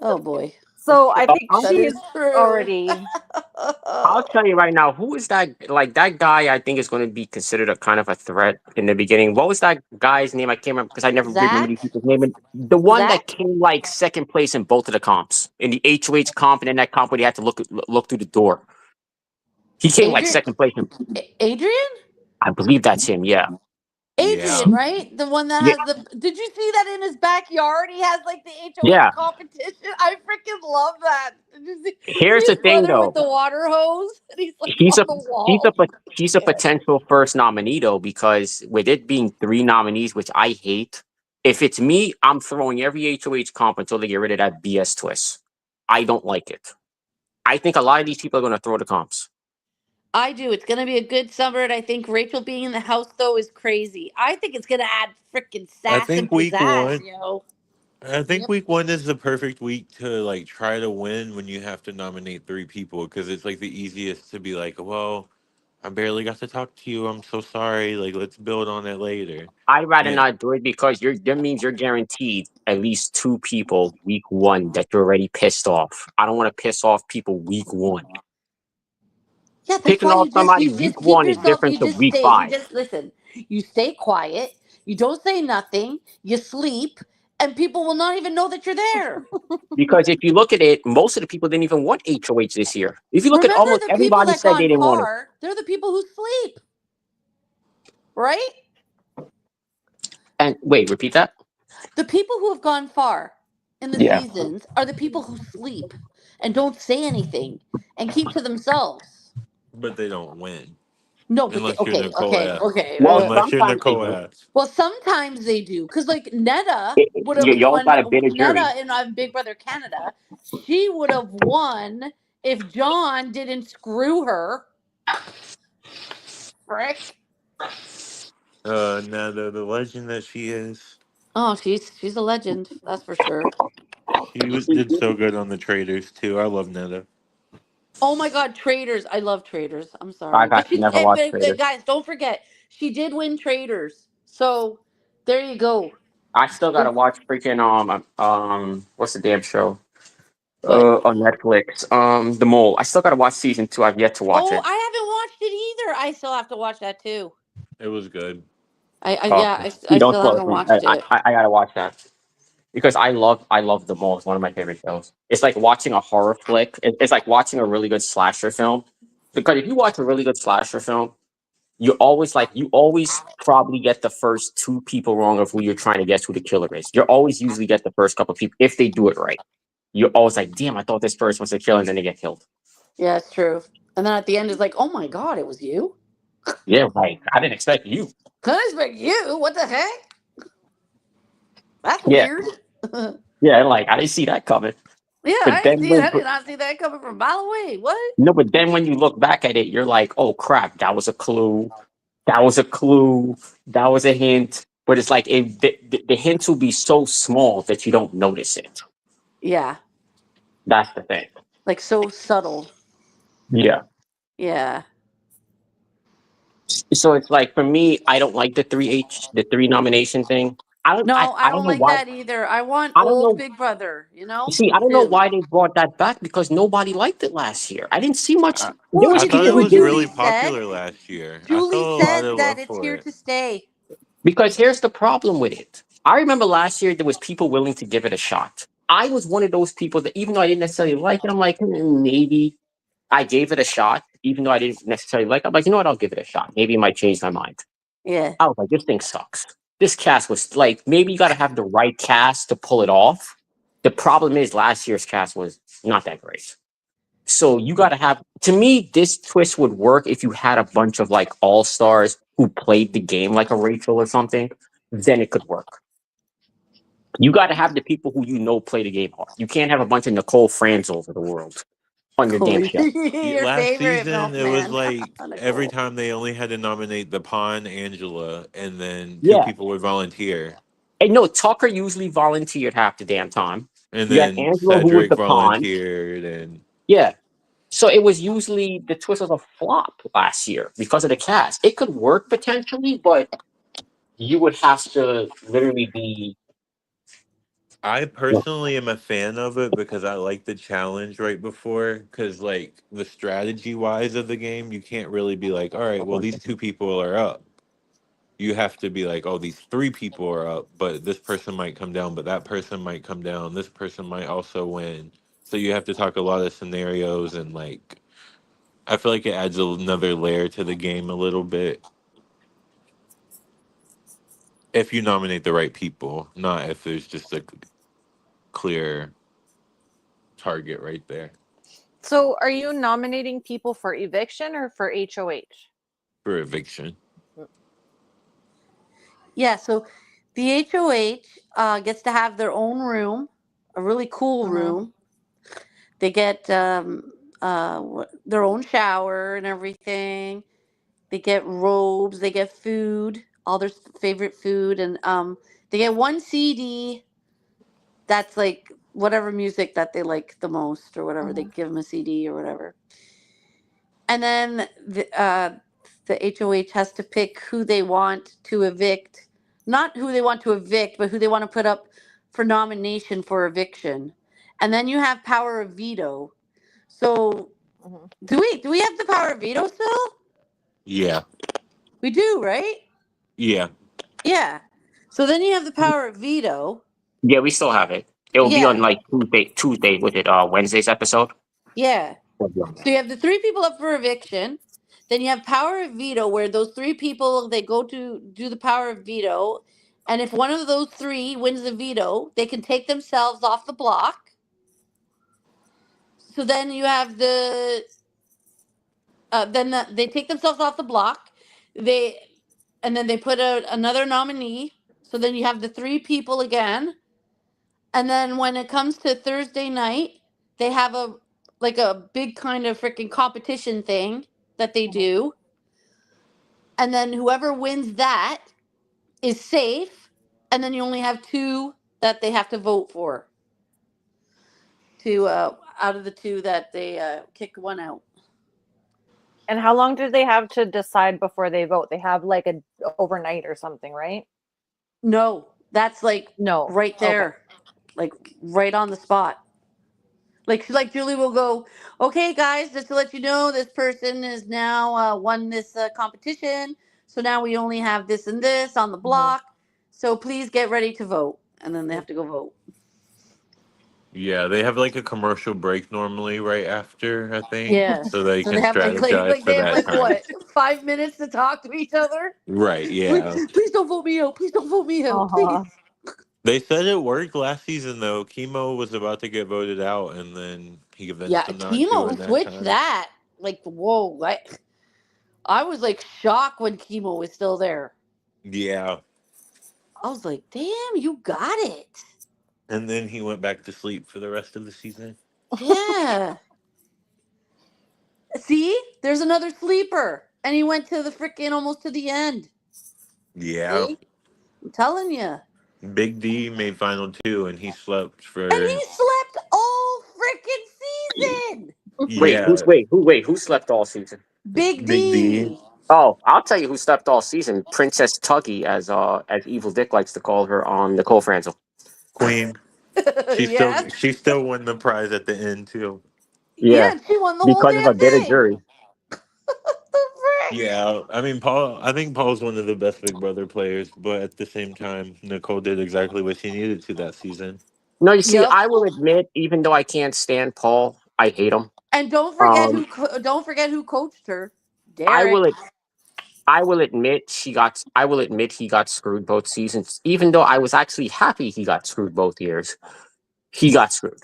Speaker 1: Oh boy.
Speaker 3: So I think
Speaker 1: That is
Speaker 3: she's
Speaker 1: true.
Speaker 3: already.
Speaker 4: I'll tell you right now, who is that? Like that guy, I think is going to be considered a kind of a threat in the beginning. What was that guy's name? I can't remember because I never remember these people's name. The one that came like second place in both of the comps, in the HOH comp and in that comp where he had to look through the door. He came like second place.
Speaker 1: Adrian?
Speaker 4: I believe that's him. Yeah.
Speaker 1: Adrian, right? The one that has the. Did you see that in his backyard? He has like the HOH competition. I freaking freaking love that. Did you see
Speaker 4: Here's
Speaker 1: his
Speaker 4: the thing,
Speaker 1: brother with
Speaker 4: though.
Speaker 1: the water hose? And he's like
Speaker 4: He's
Speaker 1: on
Speaker 4: a
Speaker 1: the
Speaker 4: he's
Speaker 1: wall.
Speaker 4: a he's a potential first nominee though, because with it being 3 nominees, which I hate. If it's me, I'm throwing every HOH comp until they get rid of that BS twist. I don't like it. I think a lot of these people are going to throw the comps.
Speaker 1: I do. It's going to be a good summer, and I think Rachel being in the house, though, is crazy. I think it's going to add freaking
Speaker 2: I
Speaker 1: sass and
Speaker 2: think week
Speaker 1: pizzazz,
Speaker 2: one.
Speaker 1: yo.
Speaker 2: I think
Speaker 1: Yep.
Speaker 2: week one is the perfect week to like try to win when you have to nominate 3 people because it's like the easiest to be like, well, I barely got to talk to you. I'm so sorry. Like, let's build on it later.
Speaker 4: I'd rather
Speaker 2: And
Speaker 4: not do it because that means you're guaranteed at least 2 people week one that you're already pissed off. I don't want to piss off people week one.
Speaker 1: Yeah, that's
Speaker 4: Picking
Speaker 1: why
Speaker 4: off
Speaker 1: you
Speaker 4: somebody
Speaker 1: just
Speaker 4: week
Speaker 1: keep
Speaker 4: one is
Speaker 1: yourself.
Speaker 4: different
Speaker 1: You
Speaker 4: to
Speaker 1: just
Speaker 4: week
Speaker 1: stay. You
Speaker 4: 5.
Speaker 1: just listen. You stay quiet. You don't say nothing. You sleep, and people will not even know that you're there.
Speaker 4: Because if you look at it, most of the people didn't even want HOH this year. If you look at
Speaker 1: Remember,
Speaker 4: almost
Speaker 1: the people
Speaker 4: everybody
Speaker 1: that
Speaker 4: said they
Speaker 1: gone
Speaker 4: didn't want it.
Speaker 1: far, they're the people who sleep, right?
Speaker 4: And wait, repeat that?
Speaker 1: The people who have gone far in the
Speaker 4: Yeah.
Speaker 1: seasons are the people who sleep and don't say anything and keep to themselves.
Speaker 2: but they don't win
Speaker 1: No, but
Speaker 2: unless you're
Speaker 1: okay,
Speaker 2: Nicole
Speaker 1: okay,
Speaker 2: F.
Speaker 1: okay.
Speaker 4: Well,
Speaker 2: Unless you're
Speaker 4: sometimes they
Speaker 2: Nicole
Speaker 4: do.
Speaker 2: F.
Speaker 1: Well, sometimes they do, because like Netta would have
Speaker 4: Y'all
Speaker 1: won.
Speaker 4: got a bit of jury.
Speaker 1: Netta in Big Brother Canada, she would have won if John didn't screw her. Frick.
Speaker 2: Now the legend that she is,
Speaker 1: Oh, she's a legend, that's for sure.
Speaker 2: did so good on the Traders too. I love Netta.
Speaker 1: Oh my God, Traders! I love Traders. I'm
Speaker 4: I
Speaker 1: sorry, but
Speaker 4: actually never watched Traders.
Speaker 1: guys, don't forget, she did win Traders. So there you go.
Speaker 4: I still gotta watch freaking what's the damn show?
Speaker 1: What?
Speaker 4: On Netflix. The Mole. I still gotta watch season 2. I've yet to watch
Speaker 1: Oh,
Speaker 4: it.
Speaker 1: I haven't watched it either. I still have to watch that too.
Speaker 2: It was good.
Speaker 1: Yeah,
Speaker 4: You
Speaker 1: I
Speaker 4: don't
Speaker 1: still
Speaker 4: spoil it
Speaker 1: haven't
Speaker 4: for me.
Speaker 1: watched it.
Speaker 4: I gotta watch that because I love The Mole. It's one of my favorite shows. It's like watching a horror flick. It's like watching a really good slasher film. Because if you watch a really good slasher film, you always probably get the first 2 people wrong of who you're trying to guess who the killer is. You always usually get the first couple of people if they do it right. You're always like, damn, I thought this person was the killer, and then they get killed.
Speaker 1: Yeah, it's true. And then at the end, it's like, oh my God, it was you.
Speaker 4: Yeah, like I didn't expect you.
Speaker 1: Couldn't expect you. What the heck? That's
Speaker 4: Yeah,
Speaker 1: weird.
Speaker 4: yeah, like I didn't see that coming.
Speaker 1: Yeah,
Speaker 4: But then
Speaker 1: I did not see that coming from a mile away. What?
Speaker 4: no, but then when you look back at it, you're like, oh crap, that was a clue. That was a clue. That was a hint. But it's like the hints will be so small that you don't notice it.
Speaker 1: Yeah,
Speaker 4: That's the thing.
Speaker 1: like so subtle.
Speaker 4: Yeah.
Speaker 1: Yeah.
Speaker 4: So it's like for me, I don't like the 3 nomination thing.
Speaker 1: No, I
Speaker 4: I don't
Speaker 1: don't
Speaker 4: know
Speaker 1: like
Speaker 4: why.
Speaker 1: that either. I want
Speaker 4: I don't
Speaker 1: old
Speaker 4: know.
Speaker 1: Big Brother,
Speaker 4: See, I don't know
Speaker 1: 2.
Speaker 4: why they brought that back because nobody liked it last year. I didn't see much. There
Speaker 1: Well,
Speaker 4: was
Speaker 2: I
Speaker 1: it's
Speaker 2: thought
Speaker 4: people
Speaker 2: it
Speaker 1: because
Speaker 4: who
Speaker 2: was
Speaker 4: did
Speaker 2: really
Speaker 1: Julie said,
Speaker 2: popular last year. I saw a lot of
Speaker 1: that
Speaker 2: love
Speaker 1: it's
Speaker 2: for
Speaker 1: here
Speaker 2: it.
Speaker 1: to stay.
Speaker 4: because here's the problem with it. I remember last year there was people willing to give it a shot. I was one of those people that even though I didn't necessarily like it, I'm like, maybe I gave it a shot, even though I didn't necessarily like it. I'm like, you know what, I'll give it a shot. Maybe it might change my mind.
Speaker 1: Yeah.
Speaker 4: I was like, this thing sucks. This cast was like, maybe you got to have the right cast to pull it off. The problem is last year's cast was not that great. So you got to have, to me, this twist would work if you had a bunch of like all stars who played the game like a Rachel or something. Then it could work. You got to have the people who you know play the game hard. You can't have a bunch of Nicole Franzels of the world on your damn
Speaker 1: Cool.
Speaker 4: show.
Speaker 1: Your
Speaker 2: Last
Speaker 1: favorite
Speaker 2: season, it was
Speaker 1: milkman.
Speaker 2: like every
Speaker 1: Nicole.
Speaker 2: time they only had to nominate the pawn, Angela, and then 2
Speaker 4: Yeah.
Speaker 2: people would volunteer.
Speaker 4: And no, Tucker usually volunteered half the damn time.
Speaker 2: And
Speaker 4: You had
Speaker 2: then
Speaker 4: Angela who was
Speaker 2: Cedric
Speaker 4: the pawn.
Speaker 2: volunteered, and
Speaker 4: Yeah. So it was usually the twist was a flop last year because of the cast. It could work potentially, but you would have to literally be.
Speaker 2: I personally am a fan of it because I like the challenge right before. Because, like, the strategy wise of the game, you can't really be like, all right, well, these 2 people are up. You have to be like, oh, these 3 people are up, but this person might come down, but that person might come down. This person might also win. So you have to talk a lot of scenarios, and, like, I feel like it adds another layer to the game a little bit if you nominate the right people, not if there's just a clear target right there
Speaker 3: So, are you nominating people for eviction or for HOH?
Speaker 2: for eviction.
Speaker 1: Yeah, so the HOH gets to have their own room, a really cool room. They get their own shower and everything. They get robes. They get food, all their favorite food, and they get one CD. That's like whatever music that they like the most, or whatever. They give them a CD or whatever. And then the HOH has to pick who they want to evict. Not who they want to evict, but who they want to put up for nomination for eviction. And then you have power of veto. So do we have the power of veto still?
Speaker 2: Yeah.
Speaker 1: We do, right?
Speaker 2: Yeah.
Speaker 1: Yeah. So then you have the power of veto.
Speaker 4: Yeah, we still have it. It will be
Speaker 1: Yeah.
Speaker 4: on like Tuesday with it Wednesday's episode.
Speaker 1: Yeah.
Speaker 4: It'll be on
Speaker 1: So
Speaker 4: there.
Speaker 1: you have the 3 people up for eviction. Then you have power of veto, where those 3 people, they go to do the power of veto, and if one of those 3 wins the veto, they can take themselves off the block. So then you have they take themselves off the block. And then they put out another nominee. So then you have the 3 people again. And then when it comes to Thursday night, they have a big kind of freaking competition thing that they do. And then whoever wins that is safe. And then you only have 2 that they have to vote for. Out of the 2 that they kick one out.
Speaker 3: And how long do they have to decide before they vote? They have like a overnight or something, right?
Speaker 1: No, that's like
Speaker 3: No.
Speaker 1: right there, like right on the spot. Like Julie will go, okay, guys, just to let you know, this person has now won this competition. So now we only have this and this on the block. So please get ready to vote. And then they have to go vote.
Speaker 2: Yeah, they have like a commercial break normally right after, I think.
Speaker 1: Yes.
Speaker 2: So they
Speaker 1: So
Speaker 2: can
Speaker 1: they have
Speaker 2: strategize for
Speaker 1: they have
Speaker 2: that time.
Speaker 1: what, 5 minutes to talk to each other?
Speaker 2: Right, yeah.
Speaker 1: Please don't vote me out. Please don't vote me out. Please.
Speaker 2: They said it worked last season though. Chemo was about to get voted out and then he convinced them not to
Speaker 1: Chemo
Speaker 2: in that
Speaker 1: switched
Speaker 2: time.
Speaker 1: that. Like, whoa. I was like shocked when Chemo was still there.
Speaker 2: Yeah.
Speaker 1: I was like, damn, you got it.
Speaker 2: And then he went back to sleep for the rest of the season.
Speaker 1: Yeah. See? There's another sleeper. And he went to the freaking almost to the end.
Speaker 2: Yeah.
Speaker 1: See? I'm telling you.
Speaker 2: Big D made final 2 and he slept for
Speaker 1: And he slept all freaking season.
Speaker 2: Yeah.
Speaker 4: Who slept all season?
Speaker 1: Big
Speaker 2: Big
Speaker 1: D.
Speaker 2: D.
Speaker 4: Oh, I'll tell you who slept all season. Princess Tuggy, as Evil Dick likes to call her, on Nicole Franzel.
Speaker 2: Queen.
Speaker 1: Yeah.
Speaker 2: She still won the prize at the end too.
Speaker 1: Yeah, she won the whole
Speaker 4: because of a
Speaker 1: damn
Speaker 4: bit of
Speaker 1: thing.
Speaker 4: jury.
Speaker 1: The frick?
Speaker 2: Yeah, I mean I think Paul's one of the best Big Brother players, but at the same time, Nicole did exactly what she needed to that season.
Speaker 4: No, you see,
Speaker 1: Yep.
Speaker 4: I will admit, even though I can't stand Paul, I hate him.
Speaker 1: And don't forget who coached her. Derek.
Speaker 4: I will admit he got screwed both seasons. Even though I was actually happy he got screwed both years, he got screwed.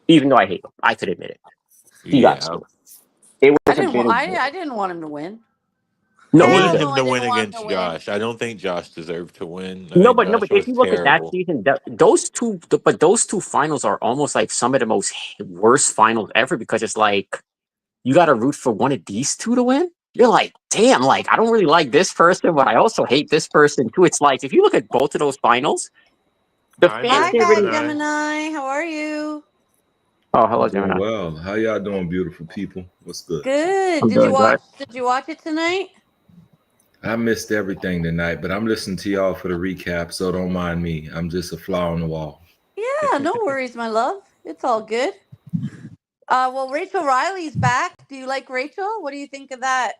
Speaker 4: Even though I hate him, I could admit it. He got screwed. It was
Speaker 1: I didn't want him to win.
Speaker 4: No,
Speaker 2: I
Speaker 1: Hell
Speaker 2: wanted
Speaker 4: neither.
Speaker 2: him
Speaker 1: no,
Speaker 2: to
Speaker 1: I
Speaker 2: win
Speaker 1: didn't want him
Speaker 2: against
Speaker 1: to win.
Speaker 2: Josh. I don't think Josh deserved to win.
Speaker 4: No, but
Speaker 2: Josh
Speaker 4: if
Speaker 2: was
Speaker 4: you look at that
Speaker 2: terrible.
Speaker 4: season, those two finals are almost like some of the most worst finals ever, because it's like you got to root for one of these 2 to win. You're like, damn, like I don't really like this person, but I also hate this person too. It's like if you look at both of those finals, the
Speaker 2: Hi,
Speaker 4: fans
Speaker 1: Hi,
Speaker 4: didn't really.
Speaker 1: Gemini. How are you?
Speaker 4: Oh, hello,
Speaker 5: Doing
Speaker 4: Gemini.
Speaker 5: well. How y'all doing, beautiful people? What's good?
Speaker 1: Good.
Speaker 4: I'm
Speaker 1: Did
Speaker 4: doing
Speaker 1: you
Speaker 4: good.
Speaker 1: watch it tonight?
Speaker 5: I missed everything tonight, but I'm listening to y'all for the recap, so don't mind me. I'm just a fly on the wall.
Speaker 1: Yeah, no worries, my love. It's all good. Well, Rachel Riley's back. Do you like Rachel? What do you think of that?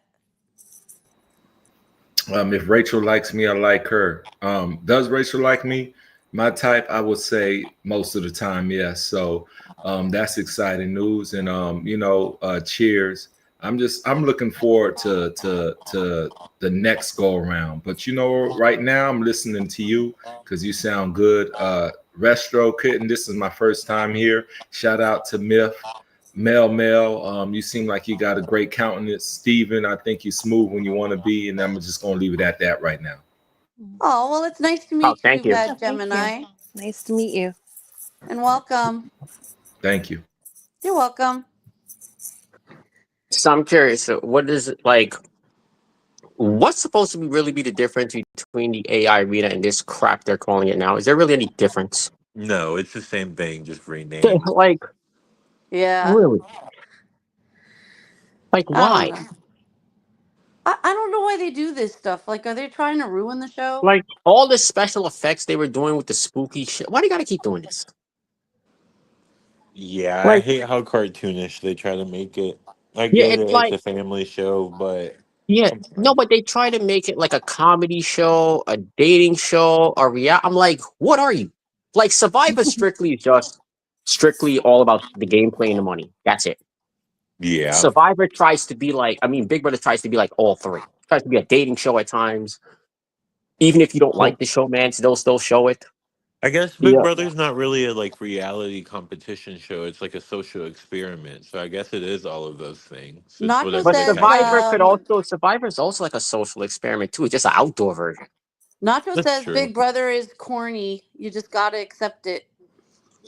Speaker 5: If Rachel likes me, I like her. Does Rachel like me? My type, I would say most of the time, yes. So that's exciting news. And cheers I'm looking forward to the next go around. But right now I'm listening to you because you sound good. Restro Kitten, this is my first time here. Shout out to Myth. Mel, you seem like you got a great countenance. Steven, I think you're smooth when you want to be, and I'm just gonna leave it at that right now.
Speaker 1: Oh, well, it's nice to meet
Speaker 4: thank you.
Speaker 1: Bad
Speaker 3: Oh, thank you.
Speaker 1: Gemini.
Speaker 3: Nice to meet you.
Speaker 1: And welcome.
Speaker 5: Thank you.
Speaker 1: You're welcome.
Speaker 4: So I'm curious, what is it like? What's supposed to really be the difference between the AI arena and this crap they're calling it now? Is there really any difference?
Speaker 2: No, it's the same thing, just renamed.
Speaker 4: Like,
Speaker 1: Yeah.
Speaker 4: really? Like,
Speaker 1: I don't
Speaker 4: why?
Speaker 1: know. I don't know why they do this stuff. Like, are they trying to ruin the show?
Speaker 4: Like, all the special effects they were doing with the spooky shit. Why do you gotta keep doing this?
Speaker 2: Yeah, I
Speaker 4: Like,
Speaker 2: hate how cartoonish they try to make it. I
Speaker 4: yeah,
Speaker 2: get
Speaker 4: it's
Speaker 2: it, it's
Speaker 4: like,
Speaker 2: a family show, but
Speaker 4: yeah,
Speaker 2: come
Speaker 4: no,
Speaker 2: on.
Speaker 4: but they try to make it like a comedy show, a dating show, a reality. I'm like, what are you? Like, Survivor strictly is just strictly all about the gameplay and the money. That's it.
Speaker 2: Yeah.
Speaker 4: Survivor tries to be like, I mean, Big Brother tries to be like all three. Tries to be a dating show at times. Even if you don't like the show, man, they'll still show it.
Speaker 2: I guess Big
Speaker 4: Yeah.
Speaker 2: Brother's not really a like reality competition show. It's like a social experiment. So I guess it is all of those things. It's
Speaker 1: Nacho
Speaker 2: whatever
Speaker 4: But
Speaker 2: they
Speaker 1: says,
Speaker 2: catch on.
Speaker 4: Survivor is also like a social experiment too. It's just an outdoor version.
Speaker 1: Nacho
Speaker 2: That's
Speaker 1: says
Speaker 2: true.
Speaker 1: Big Brother is corny. You just got to accept it.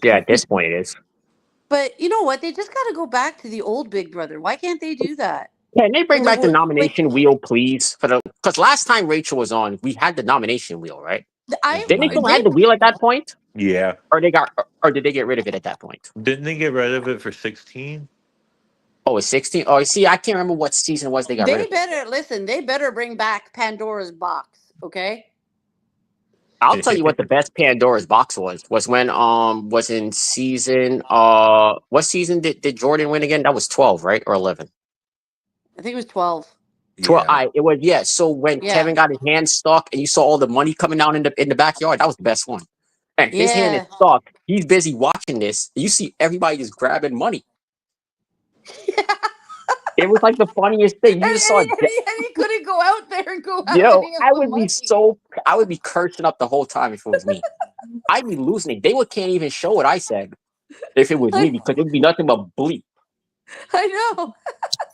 Speaker 4: Yeah, at this point it is.
Speaker 1: But you know what? They just got to go back to the old Big Brother. Why can't they do that?
Speaker 4: Yeah, and they bring
Speaker 1: With
Speaker 4: back the
Speaker 1: with,
Speaker 4: nomination wheel, please. Because last time Rachel was on, we had the nomination wheel, right? Didn't they still have the wheel at that point?
Speaker 2: Yeah.
Speaker 4: Or did they get rid of it at that point?
Speaker 2: Didn't they get rid of it for 16?
Speaker 4: Oh, it's 16? Oh, see, I can't remember what season it was they got rid
Speaker 1: They
Speaker 4: of it.
Speaker 1: better listen. They better bring back Pandora's box. Okay.
Speaker 4: I'll tell you what the best Pandora's box was when was in season what season did Jordan win again? That was 12, right? Or 11?
Speaker 1: I think it was 12.
Speaker 4: 12.
Speaker 2: Yeah.
Speaker 4: It was, yeah. So when
Speaker 1: Yeah.
Speaker 4: Kevin got his hand stuck and you saw all the money coming out in the backyard, that was the best one. And his hand is
Speaker 1: Yeah.
Speaker 4: stuck. He's busy watching this. You see everybody just grabbing money. It was like the funniest thing. You
Speaker 1: And
Speaker 4: just saw
Speaker 1: he couldn't go out there and go out.
Speaker 4: Yo,
Speaker 1: and have the money.
Speaker 4: I would be cursing up the whole time if it was me. I'd be losing it. They can't even show what I said if it was me because it would be nothing but bleep.
Speaker 1: I know.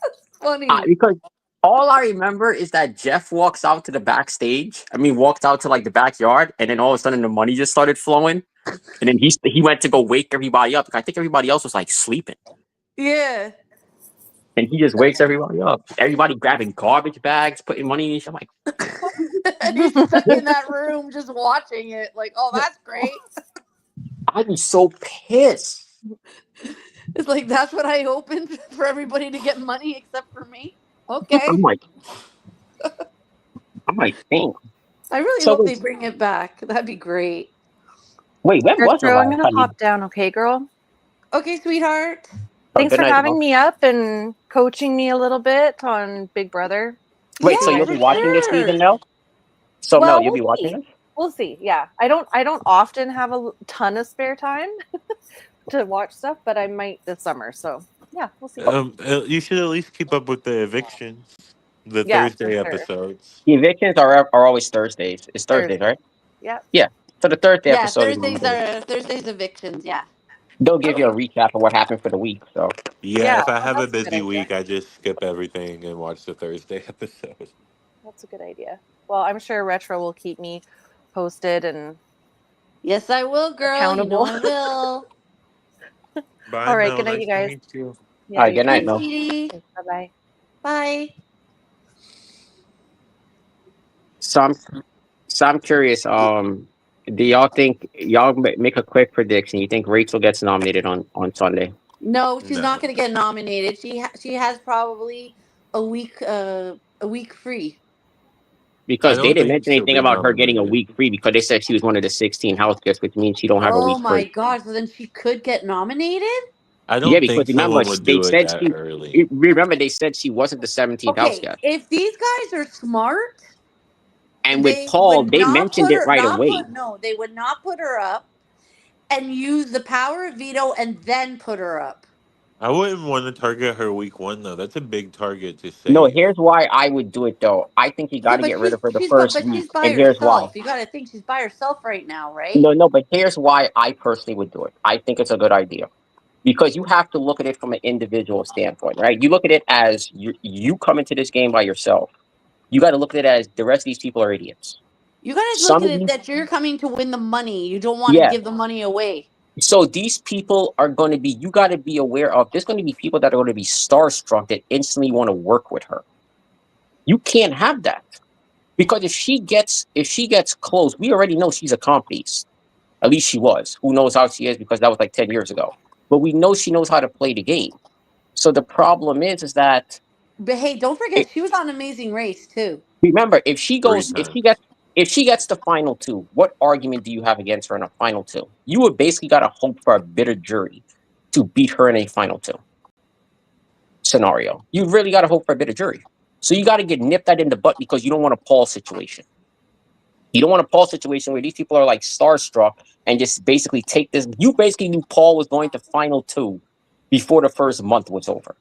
Speaker 1: It's funny.
Speaker 4: Because all I remember is that Jeff walks out to the backstage. Walked out to like the backyard, and then all of a sudden the money just started flowing. And then he went to go wake everybody up. I think everybody else was like sleeping.
Speaker 1: Yeah.
Speaker 4: And he just wakes everybody up. Everybody grabbing garbage bags, putting money in each. I'm like,
Speaker 1: And he's stuck in that room just watching it. Like, oh, that's great.
Speaker 4: I'd be so pissed.
Speaker 1: It's like, that's what I opened for everybody to get money except for me. Okay.
Speaker 4: I'm like, damn.
Speaker 1: I really hope they bring it back. That'd be great.
Speaker 4: Wait, when was the
Speaker 3: Gertrude, I'm
Speaker 4: last
Speaker 3: gonna
Speaker 4: time
Speaker 3: hop down, okay, girl?
Speaker 1: Okay, sweetheart.
Speaker 3: Thanks
Speaker 4: good
Speaker 3: for
Speaker 4: night,
Speaker 3: having
Speaker 4: Mom.
Speaker 3: me up and coaching me a little bit on Big Brother.
Speaker 4: Wait, so
Speaker 1: Yeah,
Speaker 4: you'll be
Speaker 1: for
Speaker 4: watching this
Speaker 1: sure.
Speaker 4: season now? So
Speaker 3: Well,
Speaker 4: no, you'll be
Speaker 3: we'll
Speaker 4: watching
Speaker 3: see.
Speaker 4: this?
Speaker 3: We'll see. Yeah, I don't often have a ton of spare time to watch stuff, but I might this summer. So yeah, we'll see.
Speaker 2: You should at least keep up with the evictions, the
Speaker 3: Yeah,
Speaker 2: Thursday
Speaker 3: for sure.
Speaker 2: episodes.
Speaker 4: The evictions are always Thursdays. It's Thursdays, right?
Speaker 3: Yeah.
Speaker 4: Yeah. So the Thursday
Speaker 1: Yeah,
Speaker 4: episode
Speaker 1: Thursdays evictions. Yeah.
Speaker 4: they'll give you a recap of what happened for the week. So
Speaker 2: Yeah, if I
Speaker 3: well,
Speaker 2: have a
Speaker 3: that's a good
Speaker 2: busy
Speaker 3: idea.
Speaker 2: week, I just skip everything and watch the Thursday episode.
Speaker 3: That's a good idea. Well, I'm sure Retro will keep me posted and
Speaker 1: Yes, I will, girl.
Speaker 3: accountable.
Speaker 1: You know I will.
Speaker 2: Bye,
Speaker 3: All right,
Speaker 2: Mel.
Speaker 3: good night,
Speaker 2: Nice
Speaker 3: you
Speaker 2: to
Speaker 3: guys.
Speaker 2: meet you.
Speaker 3: Yeah,
Speaker 4: all right, good night,
Speaker 1: Bye,
Speaker 4: Mel.
Speaker 1: sweetie.
Speaker 3: Bye-bye.
Speaker 1: Bye.
Speaker 4: So I'm curious. Do y'all think make a quick prediction? You think Rachel gets nominated on Sunday?
Speaker 1: No, she's
Speaker 2: No.
Speaker 1: not going to get nominated. She has probably a week free.
Speaker 4: Because
Speaker 2: I
Speaker 4: they
Speaker 2: don't
Speaker 4: didn't
Speaker 2: think
Speaker 4: mention
Speaker 2: she'll
Speaker 4: anything
Speaker 2: be
Speaker 4: about her getting a
Speaker 2: nominated.
Speaker 4: week free because they said she was one of the 16 house guests, which means she don't have a
Speaker 1: Oh
Speaker 4: week
Speaker 1: my
Speaker 4: free.
Speaker 1: gosh! So then she could get nominated.
Speaker 2: I don't
Speaker 4: Yeah,
Speaker 2: think
Speaker 4: because remember
Speaker 2: someone would
Speaker 4: they
Speaker 2: do it
Speaker 4: said
Speaker 2: that early.
Speaker 4: they said she wasn't the 17th house
Speaker 1: Okay,
Speaker 4: guest.
Speaker 1: if these guys are smart,
Speaker 4: And with
Speaker 1: they
Speaker 4: Paul,
Speaker 1: would
Speaker 4: they
Speaker 1: not
Speaker 4: mentioned
Speaker 1: put
Speaker 4: it
Speaker 1: her.
Speaker 4: right away.
Speaker 1: They would not put her up, and use the power of veto, and then put her up.
Speaker 2: I wouldn't want to target her week 1 though. That's a big target to
Speaker 4: No,
Speaker 2: save.
Speaker 4: here's why I would do it though. I think you got
Speaker 1: Yeah,
Speaker 4: to
Speaker 1: but
Speaker 4: get rid of her the
Speaker 1: she's
Speaker 4: first week,
Speaker 1: by
Speaker 4: and here's why.
Speaker 1: herself. You got to think she's by herself right now, right?
Speaker 4: No, but here's why I personally would do it. I think it's a good idea because you have to look at it from an individual standpoint, right? You look at it as you come into this game by yourself. You got to look at it as the rest of these people are idiots.
Speaker 1: You got to look
Speaker 4: Some
Speaker 1: at
Speaker 4: of
Speaker 1: it
Speaker 4: these,
Speaker 1: that you're coming to win the money. You don't want to
Speaker 4: yeah.
Speaker 1: give the money away.
Speaker 4: So these people are going to be. You got to be aware of. There's going to be people that are going to be starstruck that instantly want to work with her. You can't have that because if she gets close, we already know she's a comp beast. At least she was. Who knows how she is because that was like 10 years ago. But we know she knows how to play the game. So the problem is that
Speaker 1: But hey, don't forget she was on Amazing Race too.
Speaker 4: remember if she
Speaker 2: 3
Speaker 4: goes
Speaker 2: times.
Speaker 4: if she gets the final 2, what argument do you have against her in a final 2? You would basically got to hope for a bitter jury to beat her in a final 2 scenario. You really got to hope for a bitter jury. So you got to get nipped that in the butt because you don't want a Paul situation. You don't want a Paul situation where these people are like starstruck and just basically take this. You basically knew Paul was going to final 2 before the first month was over.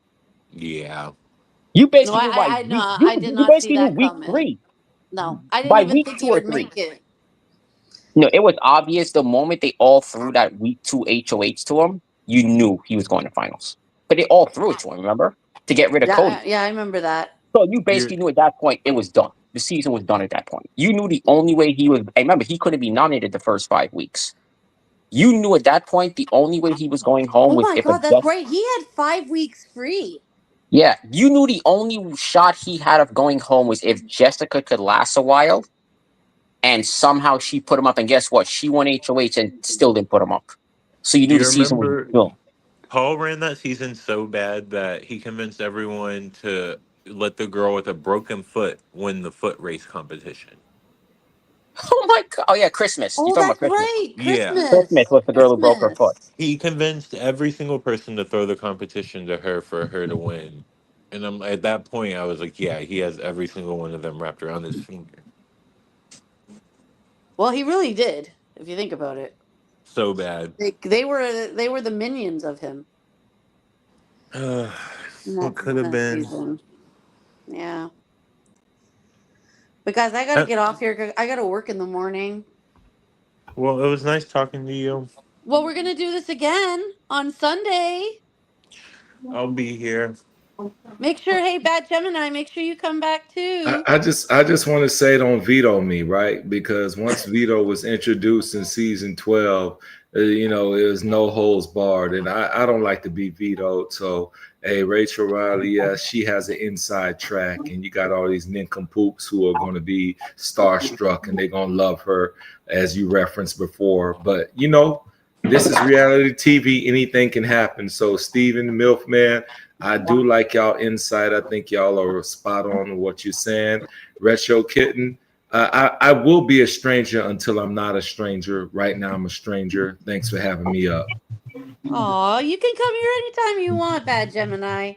Speaker 2: Yeah.
Speaker 4: You
Speaker 1: No,
Speaker 4: basically knew by
Speaker 1: I
Speaker 4: week.
Speaker 1: no, I did
Speaker 4: You
Speaker 1: not see
Speaker 4: basically knew
Speaker 1: that
Speaker 4: week
Speaker 1: coming.
Speaker 4: 3.
Speaker 1: No, I didn't
Speaker 4: By
Speaker 1: even
Speaker 4: week
Speaker 1: think
Speaker 4: 2
Speaker 1: he
Speaker 4: or
Speaker 1: would
Speaker 4: 3.
Speaker 1: make it.
Speaker 4: No, it was obvious the moment they all threw that week 2 HOH to him. You knew he was going to finals. But they all threw it to him. Remember, to get rid of Cody.
Speaker 1: Yeah, I remember that.
Speaker 4: So you basically knew at that point it was done. The season was done at that point. You knew the only way he was. And remember, he couldn't be nominated the first 5 weeks. You knew at that point the only way he was going home
Speaker 1: Oh
Speaker 4: was
Speaker 1: my
Speaker 4: if
Speaker 1: god, that's right. He had 5 weeks free.
Speaker 4: Yeah, you knew the only shot he had of going home was if Jessica could last a while, and somehow she put him up. And guess what? She won HOH and still didn't put him up. So you
Speaker 2: Do
Speaker 4: knew
Speaker 2: you
Speaker 4: the season was
Speaker 2: remember
Speaker 4: done.
Speaker 2: Paul ran that season so bad that he convinced everyone to let the girl with a broken foot win the foot race competition?
Speaker 4: Oh my god! Oh yeah, Christmas. You're
Speaker 1: Oh,
Speaker 4: talking about
Speaker 1: that's
Speaker 4: Christmas.
Speaker 1: right.
Speaker 2: Yeah.
Speaker 4: Christmas was the girl who broke her foot.
Speaker 2: He convinced every single person to throw the competition to her for her to win. And at that point, I was like, yeah, he has every single one of them wrapped around his finger.
Speaker 1: Well, he really did, if you think about it.
Speaker 2: So bad.
Speaker 1: They were the minions of him.
Speaker 2: What could have been?
Speaker 1: Season. Yeah. But guys, I gotta get off here. 'Cause I gotta work in the morning.
Speaker 2: Well, it was nice talking to you.
Speaker 1: Well, we're gonna do this again on Sunday.
Speaker 2: I'll be here.
Speaker 1: Make sure, hey, Bad Gemini, make sure you come back too.
Speaker 5: I just want to say don't veto me, right? Because once veto was introduced in season 12, it was no holds barred, and I don't like to be vetoed. So, hey, Rachel Riley, yes, she has an inside track, and you got all these nincompoops who are going to be starstruck, and they're going to love her, as you referenced before. But this is reality TV; anything can happen. So, Steven the MILF Man, I do like y'all insight. I think y'all are spot on what you're saying. Retro Kitten, I will be a stranger until I'm not a stranger. Right now, I'm a stranger. Thanks for having me up.
Speaker 1: Aw, you can come here anytime you want, Bad Gemini.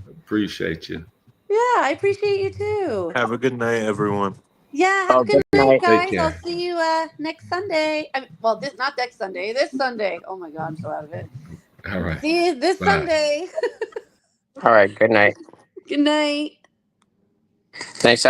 Speaker 5: Appreciate you.
Speaker 1: Yeah, I appreciate you too.
Speaker 2: Have a good night, everyone.
Speaker 1: Yeah, have a good night, guys.
Speaker 5: Take
Speaker 1: I'll
Speaker 5: care.
Speaker 1: see you next Sunday. Not next Sunday. This Sunday. Oh my God, I'm so out of it.
Speaker 5: All right.
Speaker 1: See you this
Speaker 5: Bye.
Speaker 1: Sunday.
Speaker 4: All right. Good night.
Speaker 1: Good night.
Speaker 4: Thanks,